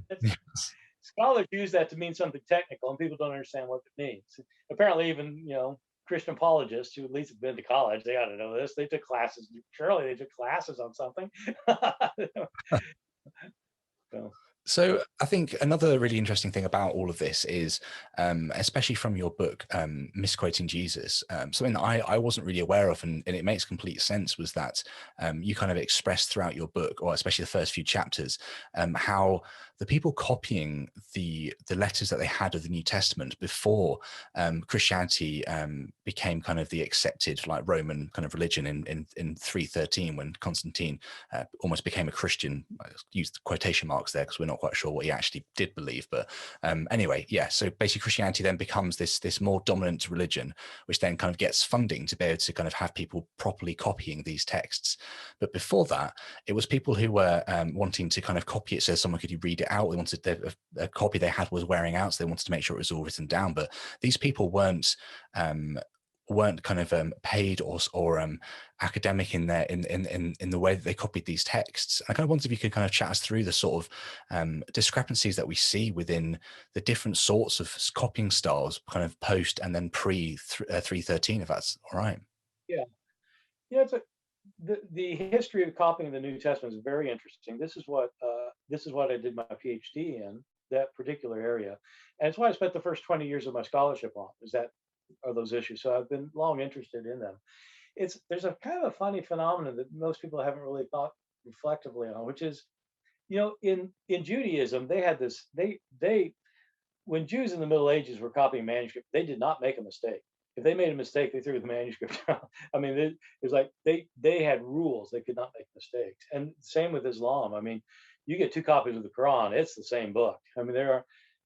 Scholars use that to mean something technical, and people don't understand what it means. Apparently, even Christian apologists who at least have been to college, they ought to know this. They took classes. Surely they took classes on something. So, So I think another really interesting thing about all of this is, especially from your book, Misquoting Jesus, something that I wasn't really aware of, and it makes complete sense, was that you kind of expressed throughout your book, or especially the first few chapters, how the people copying the letters that they had of the New Testament before Christianity became kind of the accepted like Roman kind of religion in 313, when Constantine almost became a Christian. I used quotation marks there because we're not quite sure what he actually did believe. But anyway, yeah. So basically, Christianity then becomes this more dominant religion, which then kind of gets funding to be able to kind of have people properly copying these texts. But before that, it was people who were wanting to kind of copy it so someone could read it out. They wanted a copy they had was wearing out, so they wanted to make sure it was all written down. But these people weren't kind of paid or academic in their in the way that they copied these texts. I kind of wondered if you could kind of chat us through the sort of discrepancies that we see within the different sorts of copying styles, kind of post and then pre 313, if that's all right. yeah, yeah. The history of copying the New Testament is very interesting. This is what I did my PhD in, that particular area, and it's what I spent the first 20 years of my scholarship on. Are those issues? So I've been long interested in them. There's a kind of a funny phenomenon that most people haven't really thought reflectively on, which is, in Judaism they had this they when Jews in the Middle Ages were copying manuscript, they did not make a mistake. If they made a mistake, they threw the manuscript out. I mean, it was like they had rules; they could not make mistakes. And same with Islam. I mean, you get two copies of the Quran; it's the same book. I mean,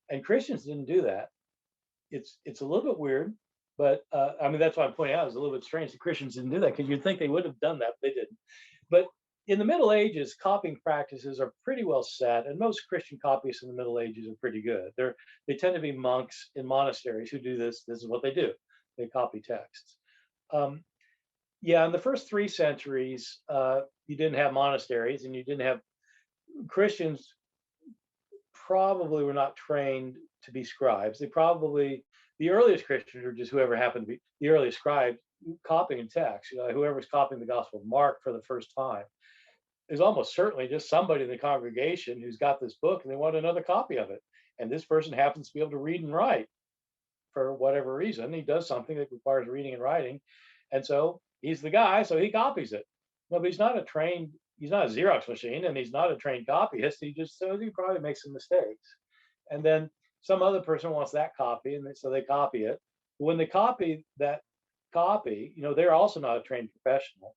and Christians didn't do that. It's a little bit weird, but I mean, that's why I'm pointing out it's a little bit strange that Christians didn't do that, because you'd think they would have done that, but they didn't. But in the Middle Ages, copying practices are pretty well set, and most Christian copyists in the Middle Ages are pretty good. They tend to be monks in monasteries who do this. This is what they do. They copy texts. Um, yeah, in the first 3 centuries, you didn't have monasteries, and you didn't have Christians. Probably were not trained to be scribes. The earliest Christians were just whoever happened to be the earliest scribes copying text. Whoever's copying the Gospel of Mark for the first time is almost certainly just somebody in the congregation who's got this book and they want another copy of it. And this person happens to be able to read and write for whatever reason. He does something that requires reading and writing. And so he's the guy, so he copies it. No, but he's not a Xerox machine, and he's not a trained copyist. He probably makes some mistakes. And then some other person wants that copy, and so they copy it. When they copy that copy, they're also not a trained professional.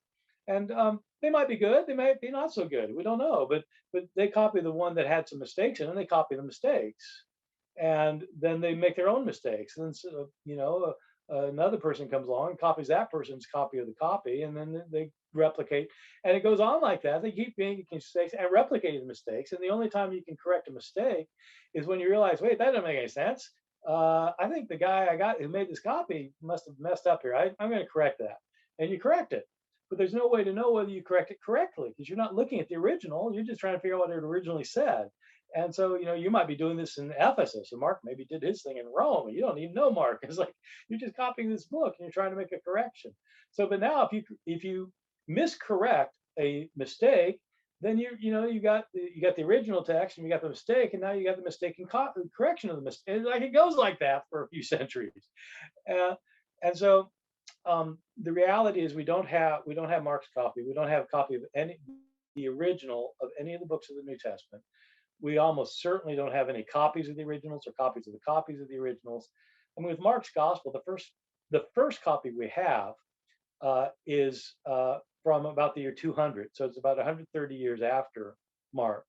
and they might be good, they might be not so good. We don't know, but they copy the one that had some mistakes in it, and they copy the mistakes, and then they make their own mistakes. And so, another person comes along and copies that person's copy of the copy, and then they replicate, and it goes on like that. They keep making mistakes and replicating the mistakes, and the only time you can correct a mistake is when you realize, wait, that doesn't make any sense. I think the guy I got who made this copy must have messed up here. I'm going to correct that, and you correct it. But there's no way to know whether you correct it correctly because you're not looking at the original. You're just trying to figure out what it originally said. And so, you might be doing this in Ephesus, and Mark maybe did his thing in Rome, and you don't even know Mark. It's like you're just copying this book and you're trying to make a correction. So, but now if you miscorrect a mistake, then you got the original text and you got the mistake, and now you got the mistaken correction of the mistake. Like it goes like that for a few centuries, uh, and so the reality is we don't have Mark's copy. We don't have a copy of any the original of any of the books of the New Testament. We almost certainly don't have any copies of the originals or copies of the copies of the originals. I mean, with Mark's gospel, the first copy we have is from about the year 200, so it's about 130 years after Mark.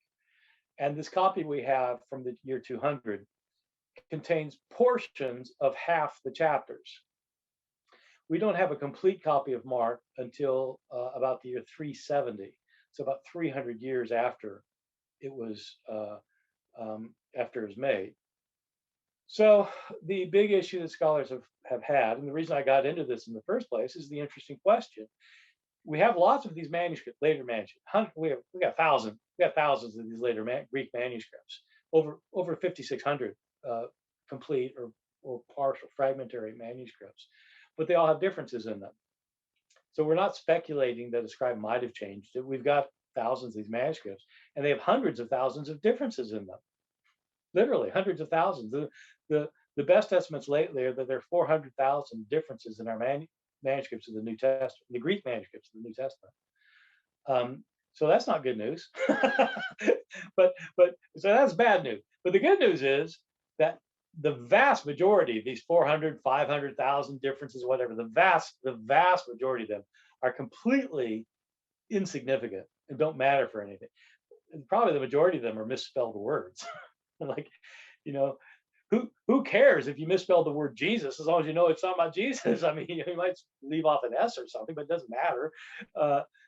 And this copy we have from the year 200 contains portions of half the chapters. We don't have a complete copy of Mark until about the year 370, so about 300 years it was after it was made. So the big issue that scholars have had, and the reason I got into this in the first place, is the interesting question. We have lots of these later manuscripts. We got thousands of these later Greek manuscripts, over 5,600 complete or partial fragmentary manuscripts, but they all have differences in them. So we're not speculating that a scribe might have changed it. We've got thousands of these manuscripts, and they have hundreds of thousands of differences in them. Literally hundreds of thousands. The best estimates lately are that there are 400,000 differences in our manuscripts of the New Testament, the Greek manuscripts of the New Testament. So that's not good news. but so that's bad news. But the good news is that the vast majority of these 400, 500,000 differences, whatever, the vast majority of them are completely insignificant and don't matter for anything. And probably the majority of them are misspelled words. Like, you know, who cares if you misspelled the word Jesus as long as you know it's talking about Jesus? I mean, you might leave off an S or something, but it doesn't matter.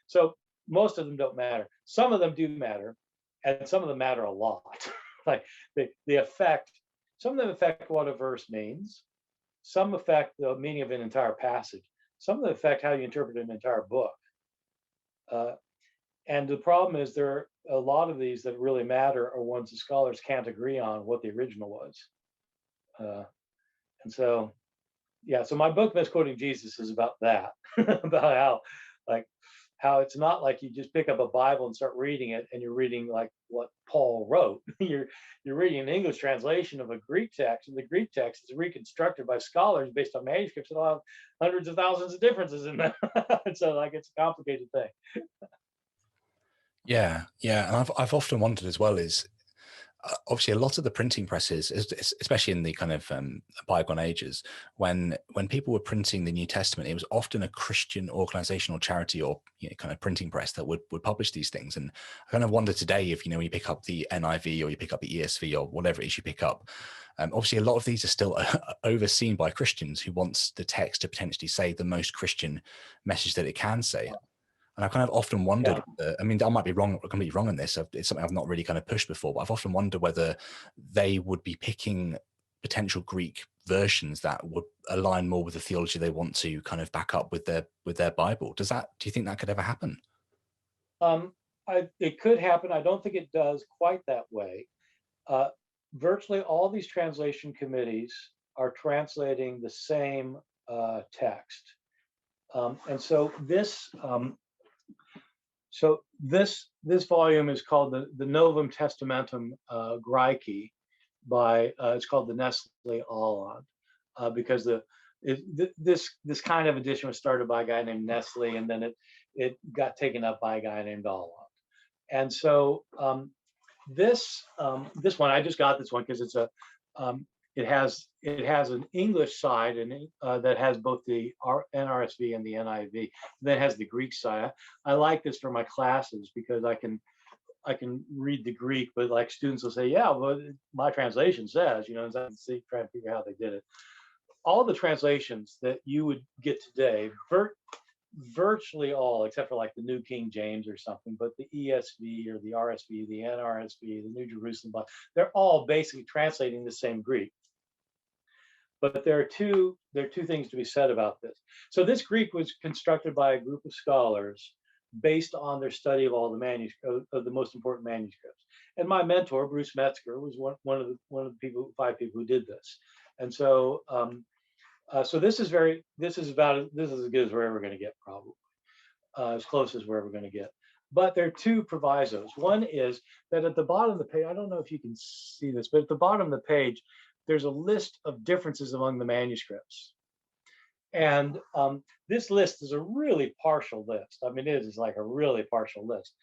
So most of them don't matter. Some of them do matter, and some of them matter a lot. Like they affect, some of them affect what a verse means. Some affect the meaning of an entire passage. Some of them affect how you interpret an entire book. And the problem is there are a lot of these that really matter are ones that scholars can't agree on what the original was. And so, yeah, so my book, Misquoting Jesus, is about that, about how it's not like you just pick up a Bible and start reading it and you're reading like what Paul wrote. You're reading an English translation of a Greek text, and the Greek text is reconstructed by scholars based on manuscripts that all have hundreds of thousands of differences in them. So like it's a complicated thing. Yeah, yeah, and I've often wondered as well is obviously a lot of the printing presses, especially in the kind of bygone ages, when people were printing the New Testament, it was often a Christian organization or charity or kind of printing press that would publish these things. And I kind of wonder today if when you pick up the NIV or you pick up the ESV or whatever it is you pick up, obviously a lot of these are still overseen by Christians who wants the text to potentially say the most Christian message that it can say. And I've kind of often wondered, I mean, I might be wrong, completely wrong on this. It's something I've not really kind of pushed before, but I've often wondered whether they would be picking potential Greek versions that would align more with the theology they want to kind of back up with their Bible. Do you think that could ever happen? It could happen. I don't think it does quite that way. Virtually all these translation committees are translating the same text. And so this volume is called the Novum Testamentum Graeci by it's called the Nestle Aland because this kind of edition was started by a guy named Nestle, and then it got taken up by a guy named Aland. And so this one, I just got this one because it's it has an English side and that has both the NRSV and the NIV. Then it has the Greek side. I like this for my classes because I can read the Greek, but like students will say, yeah, well, my translation says, and I can see try and figure out how they did it. All the translations that you would get today, virtually all, except for like the New King James or something, but the ESV or the RSV, the NRSV, the New Jerusalem Bible, they're all basically translating the same Greek. But there are two things to be said about this. So this Greek was constructed by a group of scholars based on their study of all the manuscripts, of the most important manuscripts. And my mentor, Bruce Metzger, was one of the people, 5 people who did this. And so this is as good as we're ever going to get, probably as close as we're ever going to get. But there are two provisos. One is that at the bottom of the page, I don't know if you can see this, but at the bottom of the page, there's a list of differences among the manuscripts. And this list is a really partial list. I mean, it is like a really partial list,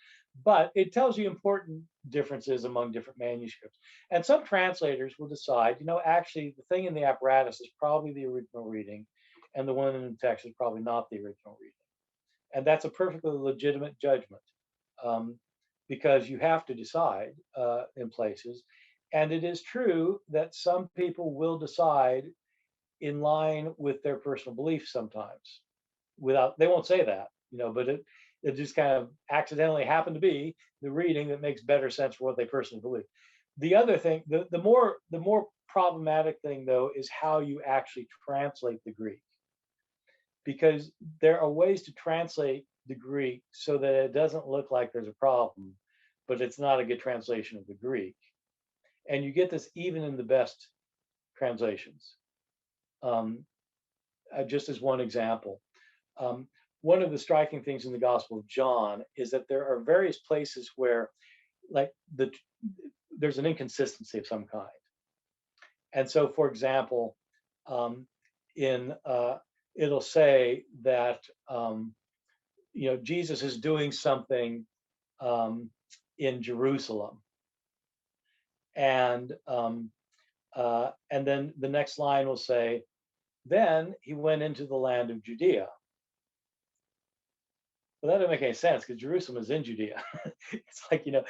but it tells you important differences among different manuscripts. And some translators will decide, actually, the thing in the apparatus is probably the original reading, and the one in the text is probably not the original reading. And that's a perfectly legitimate judgment, because you have to decide in places. And it is true that some people will decide in line with their personal beliefs sometimes. They won't say that, but it just kind of accidentally happened to be the reading that makes better sense for what they personally believe. The other thing, the more problematic thing though, is how you actually translate the Greek, because there are ways to translate the Greek so that it doesn't look like there's a problem, but it's not a good translation of the Greek. And you get this even in the best translations. Just as one example, one of the striking things in the Gospel of John is that there are various places where, like, there's an inconsistency of some kind. And so, for example, it'll say that Jesus is doing something in Jerusalem, and then the next line will say, then he went into the land of Judea. Well, that doesn't make any sense because Jerusalem is in Judea. It's like that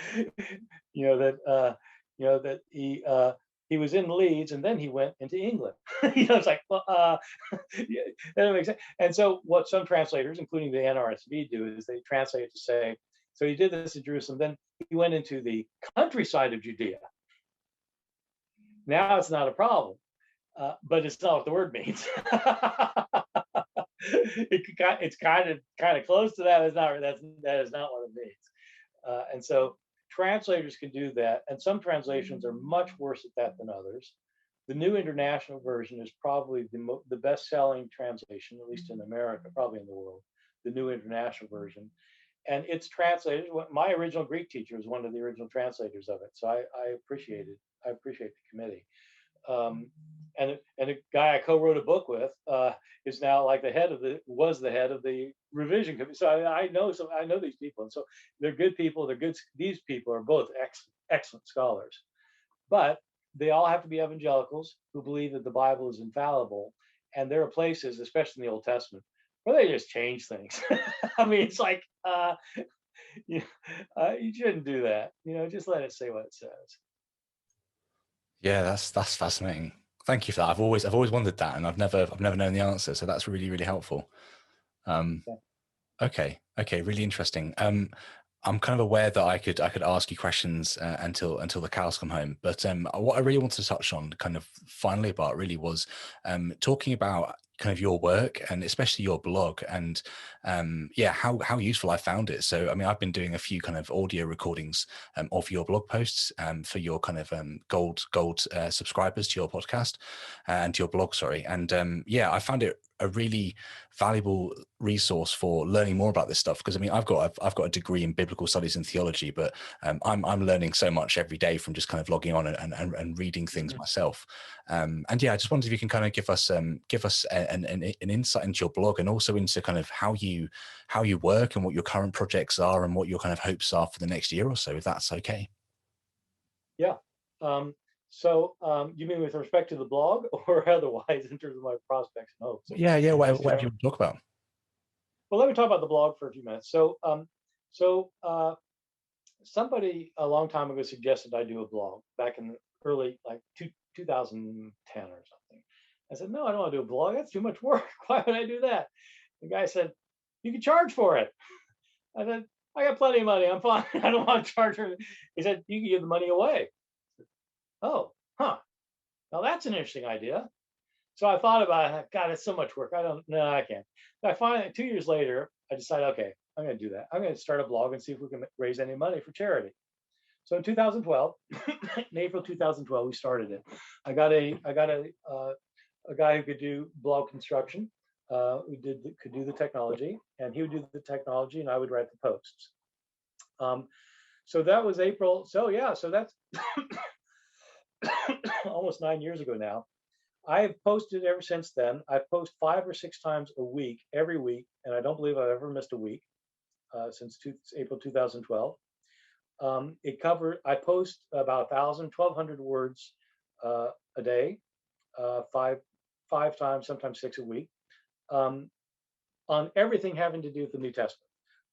he was in Leeds and then he went into England. It's like, well, yeah, that doesn't make sense. And so what some translators, including the NRSV, do is they translate it to say, so he did this in Jerusalem, then he went into the countryside of Judea. Now it's not a problem, but it's not what the word means. It's kind of close to that. That is not what it means. And so translators can do that, and some translations are much worse at that than others. The New International Version is probably the best-selling translation, at least in America, probably in the world. The New International Version, and it's translated. My original Greek teacher was one of the original translators of it, so I appreciate it. I appreciate the committee. And a guy I co-wrote a book with is now like was the head of the revision committee. So I know these people, and so they're good people. They're good. These people are both excellent scholars, but they all have to be evangelicals who believe that the Bible is infallible. And there are places, especially in the Old Testament, where they just change things. I mean, it's like you shouldn't do that. Just let it say what it says. Yeah, that's fascinating. Thank you for that. I've always wondered that, and I've never known the answer. So that's really, really helpful. Yeah. Okay, really interesting. I'm kind of aware that I could ask you questions until the cows come home. But what I really wanted to touch on, kind of finally, Bart, really was talking about kind of your work and especially your blog, and how useful I found it. So I mean, I've been doing a few kind of audio recordings of your blog posts for your kind of gold subscribers to your podcast and to your blog, sorry. And I found it a really valuable resource for learning more about this stuff, because I mean I've got a degree in biblical studies and theology, but I'm learning so much every day from just kind of logging on and reading things myself. And I just wondered if you can kind of give us an insight into your blog, and also into kind of how you work and what your current projects are and what your kind of hopes are for the next year or so, if that's okay. Yeah. So, you mean with respect to the blog or otherwise in terms of my prospects and hopes? Yeah, yeah, Just whatever you general. want to talk about. Well, let me talk about the blog for a few minutes. So somebody a long time ago suggested I do a blog back in the early, like 2010 or something. I said, no, I don't want to do a blog. That's too much work. Why would I do that? The guy said, you can charge for it. I said, I got plenty of money. I'm fine. I don't want to charge for it. He said, you can give the money away. Oh, huh. Now that's an interesting idea. So I thought about it. God, it's so much work. I don't, no, I can't. I finally, 2 years later, I decided, okay, I'm going to do that. I'm going to start a blog and see if we can raise any money for charity. So in 2012, in April 2012, we started it. I got a guy who could do blog construction, could do the technology, and he would do the technology, and I would write the posts. Um, so that was April. So yeah, so that's almost 9 years ago now. I have posted ever since then. I post 5 or 6 times a week, every week, and I don't believe I've ever missed a week since April 2012. I post about 1,200 words a day, five times, sometimes six a week, um, on everything having to do with the New Testament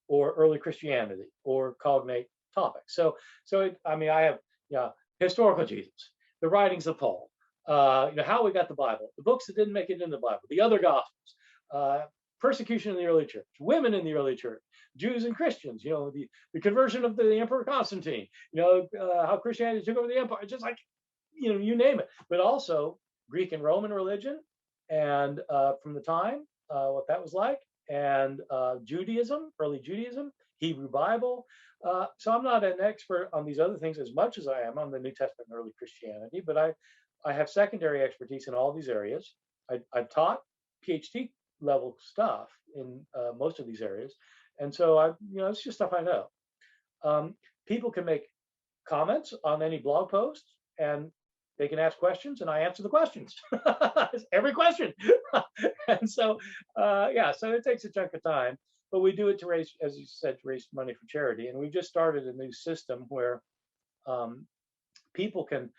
or early Christianity or cognate topics. I mean, I have, yeah, historical Jesus, the writings of Paul, how we got the Bible, the books that didn't make it in the Bible, the other Gospels, uh, persecution in the early church, women in the early church, Jews and Christians, the conversion of the Emperor Constantine, how Christianity took over the empire, just like, you name it, but also Greek and Roman religion, and from the time, what that was like, and Judaism, early Judaism, Hebrew Bible. So I'm not an expert on these other things as much as I am on the New Testament and early Christianity, but I have secondary expertise in all these areas. I've taught PhD level stuff in most of these areas, and so it's just stuff I know. People can make comments on any blog post, and they can ask questions, and I answer the questions. Every question. And so, yeah, so it takes a chunk of time, but we do it to raise, as you said, to raise money for charity. And we just started a new system where um, people can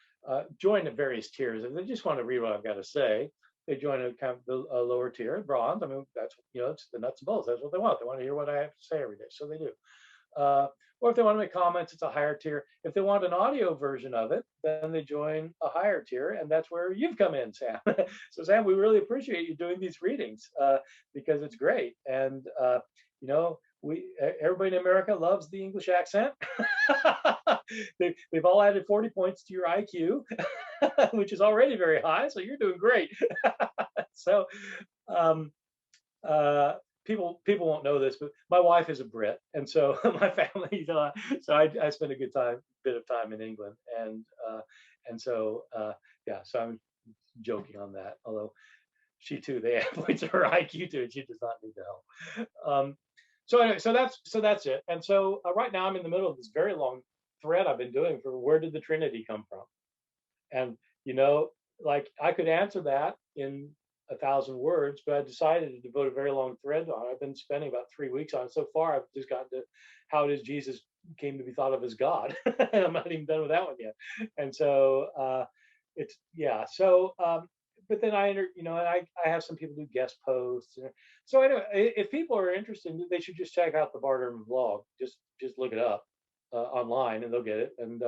join at various tiers. If they just want to read what I've got to say, they join a kind of a lower tier, bronze. I mean, that's, it's the nuts and bolts. That's what they want. They want to hear what I have to say every day, so they do. Or if they want to make comments, it's a higher tier. If they want an audio version of it, then they join a higher tier, and that's where you've come in, Sam. So, Sam, we really appreciate you doing these readings because it's great, and everybody in America loves the English accent. They've all added 40 points to your IQ, which is already very high. So you're doing great. So. Um, people won't know this, but my wife is a Brit, and so my family, so I spend a bit of time in England, and so yeah, so I'm joking on that. Although she too, they add points to her IQ too, and she does not need the help. So anyway, so that's it. And so right now I'm in the middle of this very long thread I've been doing for where did the Trinity come from, and like I could answer that in 1,000 words, but I decided to devote a very long thread on it. I've been spending about 3 weeks on it. So far, I've just gotten to how it is Jesus came to be thought of as God. I'm not even done with that one yet. And so it's, yeah. So, but then and I have some people do guest posts. So anyway, if people are interested, they should just check out the Bart Ehrman blog. Just look it up online, and they'll get it, and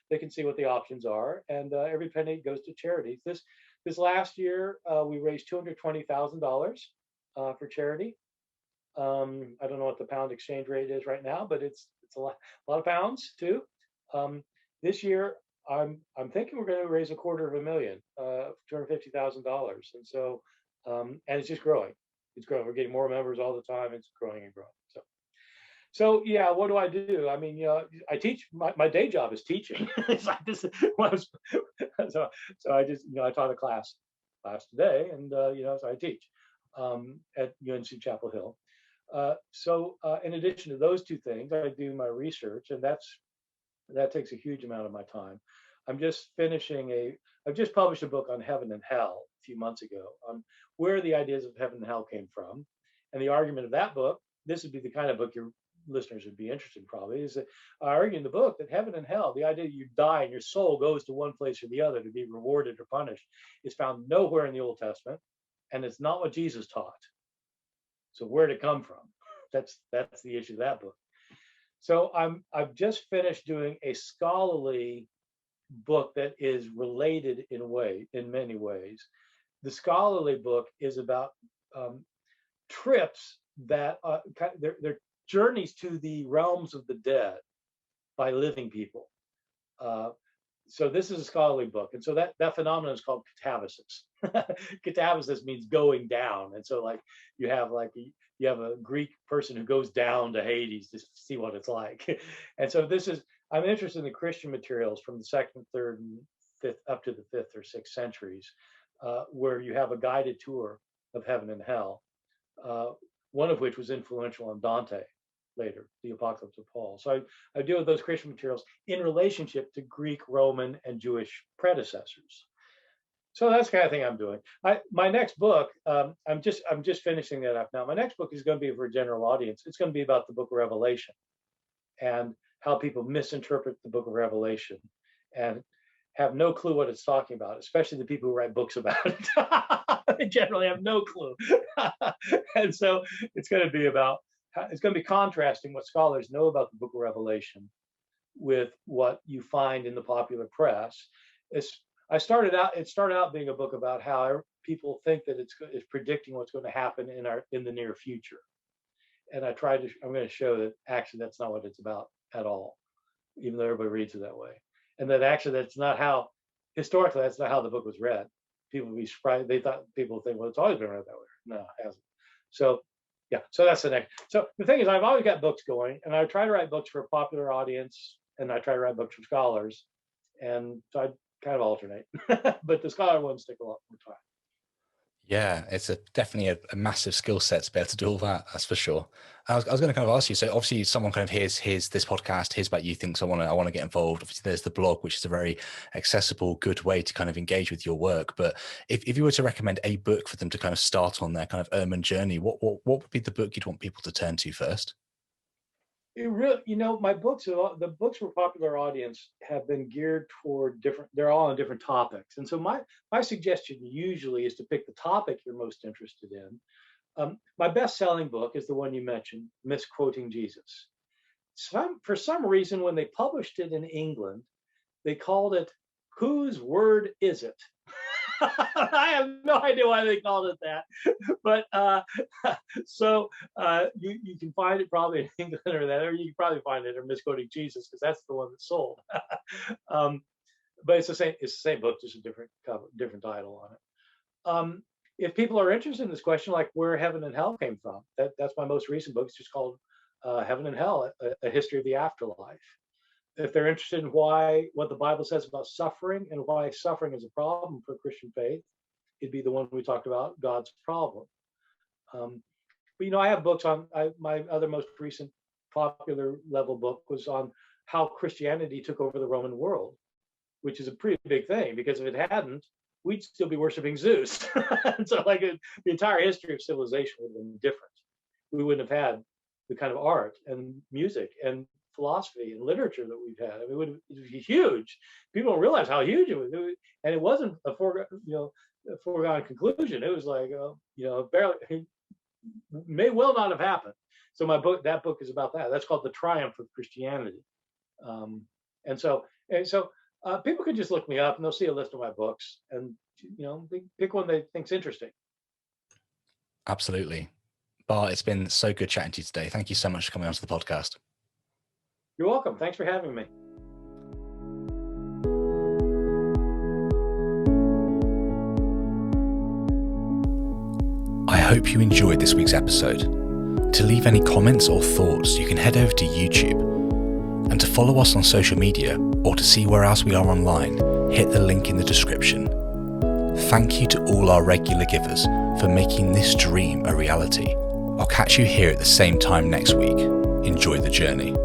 they can see what the options are. And every penny goes to charities. This last year, we raised $220,000 for charity. I don't know what the pound exchange rate is right now, but it's a lot of pounds too. This year, I'm thinking we're going to raise $250,000, $250,000, and so and it's just growing. It's growing. We're getting more members all the time. It's growing and growing. So yeah, what do I do? I mean, I teach. My day job is teaching. It's like this. So I just I taught a class today, and so I teach at UNC Chapel Hill. So in addition to those two things, I do my research, and that takes a huge amount of my time. I've just published a book on heaven and hell a few months ago on where the ideas of heaven and hell came from, and the argument of that book. This would be the kind of book listeners would be interested in probably, is that I argue in the book that heaven and hell, the idea that you die and your soul goes to one place or the other to be rewarded or punished, is found nowhere in the Old Testament, and it's not what Jesus taught. So where'd it come from? That's the issue of that book. So I've just finished doing a scholarly book that is related in many ways. The scholarly book is about trips that they're journeys to the realms of the dead by living people. So this is a scholarly book, and so that phenomenon is called catabasis. Catabasis means going down, and so like you have a Greek person who goes down to Hades to see what it's like. And so I'm interested in the Christian materials from the second, third, and fifth up to the 5th or 6th centuries, where you have a guided tour of heaven and hell, one of which was influential on Dante later, the Apocalypse of Paul. So I deal with those Christian materials in relationship to Greek, Roman, and Jewish predecessors. So that's the kind of thing I'm doing. My next book, I'm just finishing that up now. My next book is going to be for a general audience. It's going to be about the Book of Revelation and how people misinterpret the Book of Revelation and have no clue what it's talking about, especially the people who write books about it. They generally have no clue. And so it's going to be contrasting what scholars know about the Book of Revelation with what you find in the popular press. It started out being a book about how people think that it's predicting what's going to happen in the near future. And I'm going to show that actually that's not what it's about at all, even though everybody reads it that way. And that actually historically, that's not how the book was read. People would be surprised. People think, well, it's always been read that way. No, it hasn't. So yeah, so that's the next. So the thing is, I've always got books going, and I try to write books for a popular audience, and I try to write books for scholars, and so I kind of alternate. But the scholar ones take a lot more time. Yeah, it's definitely a massive skill set to be able to do all that. That's for sure. I was going to kind of ask you. So obviously, someone kind of hears this podcast, hears about you, thinks I want to get involved. Obviously, there's the blog, which is a very accessible, good way to kind of engage with your work. But if you were to recommend a book for them to kind of start on their kind of Ehrman journey, what would be the book you'd want people to turn to first? It really, my books, the books for popular audience have been geared toward they're all on different topics. And so my suggestion usually is to pick the topic you're most interested in. My best-selling book is the one you mentioned, Misquoting Jesus. For some reason, when they published it in England, they called it Whose Word Is It? I have no idea why they called it that, but so you can find it probably in England or that, or you can probably find it or Misquoting Jesus, because that's the one that sold. But it's the same book, just a different cover, different title on it. If people are interested in this question, like where heaven and hell came from, that's my most recent book. It's just called Heaven and Hell: A History of the Afterlife. If they're interested in what the Bible says about suffering and why suffering is a problem for Christian faith, it'd be the one we talked about, God's Problem. But I have books on my other most recent popular level book was on how Christianity took over the Roman world, which is a pretty big thing, because if it hadn't, we'd still be worshiping Zeus. And so the entire history of civilization would have been different. We wouldn't have had the kind of art and music and philosophy and literature that we've had. I mean, it would be huge. People don't realize how huge it was. And it wasn't a foregone conclusion. It was barely, may well not have happened. So that book is about that. That's called The Triumph of Christianity. And so people can just look me up and they'll see a list of my books and, pick one they think's interesting. Absolutely. Bart, it's been so good chatting to you today. Thank you so much for coming onto the podcast. You're welcome. Thanks for having me. I hope you enjoyed this week's episode. To leave any comments or thoughts, you can head over to YouTube. And to follow us on social media or to see where else we are online, hit the link in the description. Thank you to all our regular givers for making this dream a reality. I'll catch you here at the same time next week. Enjoy the journey.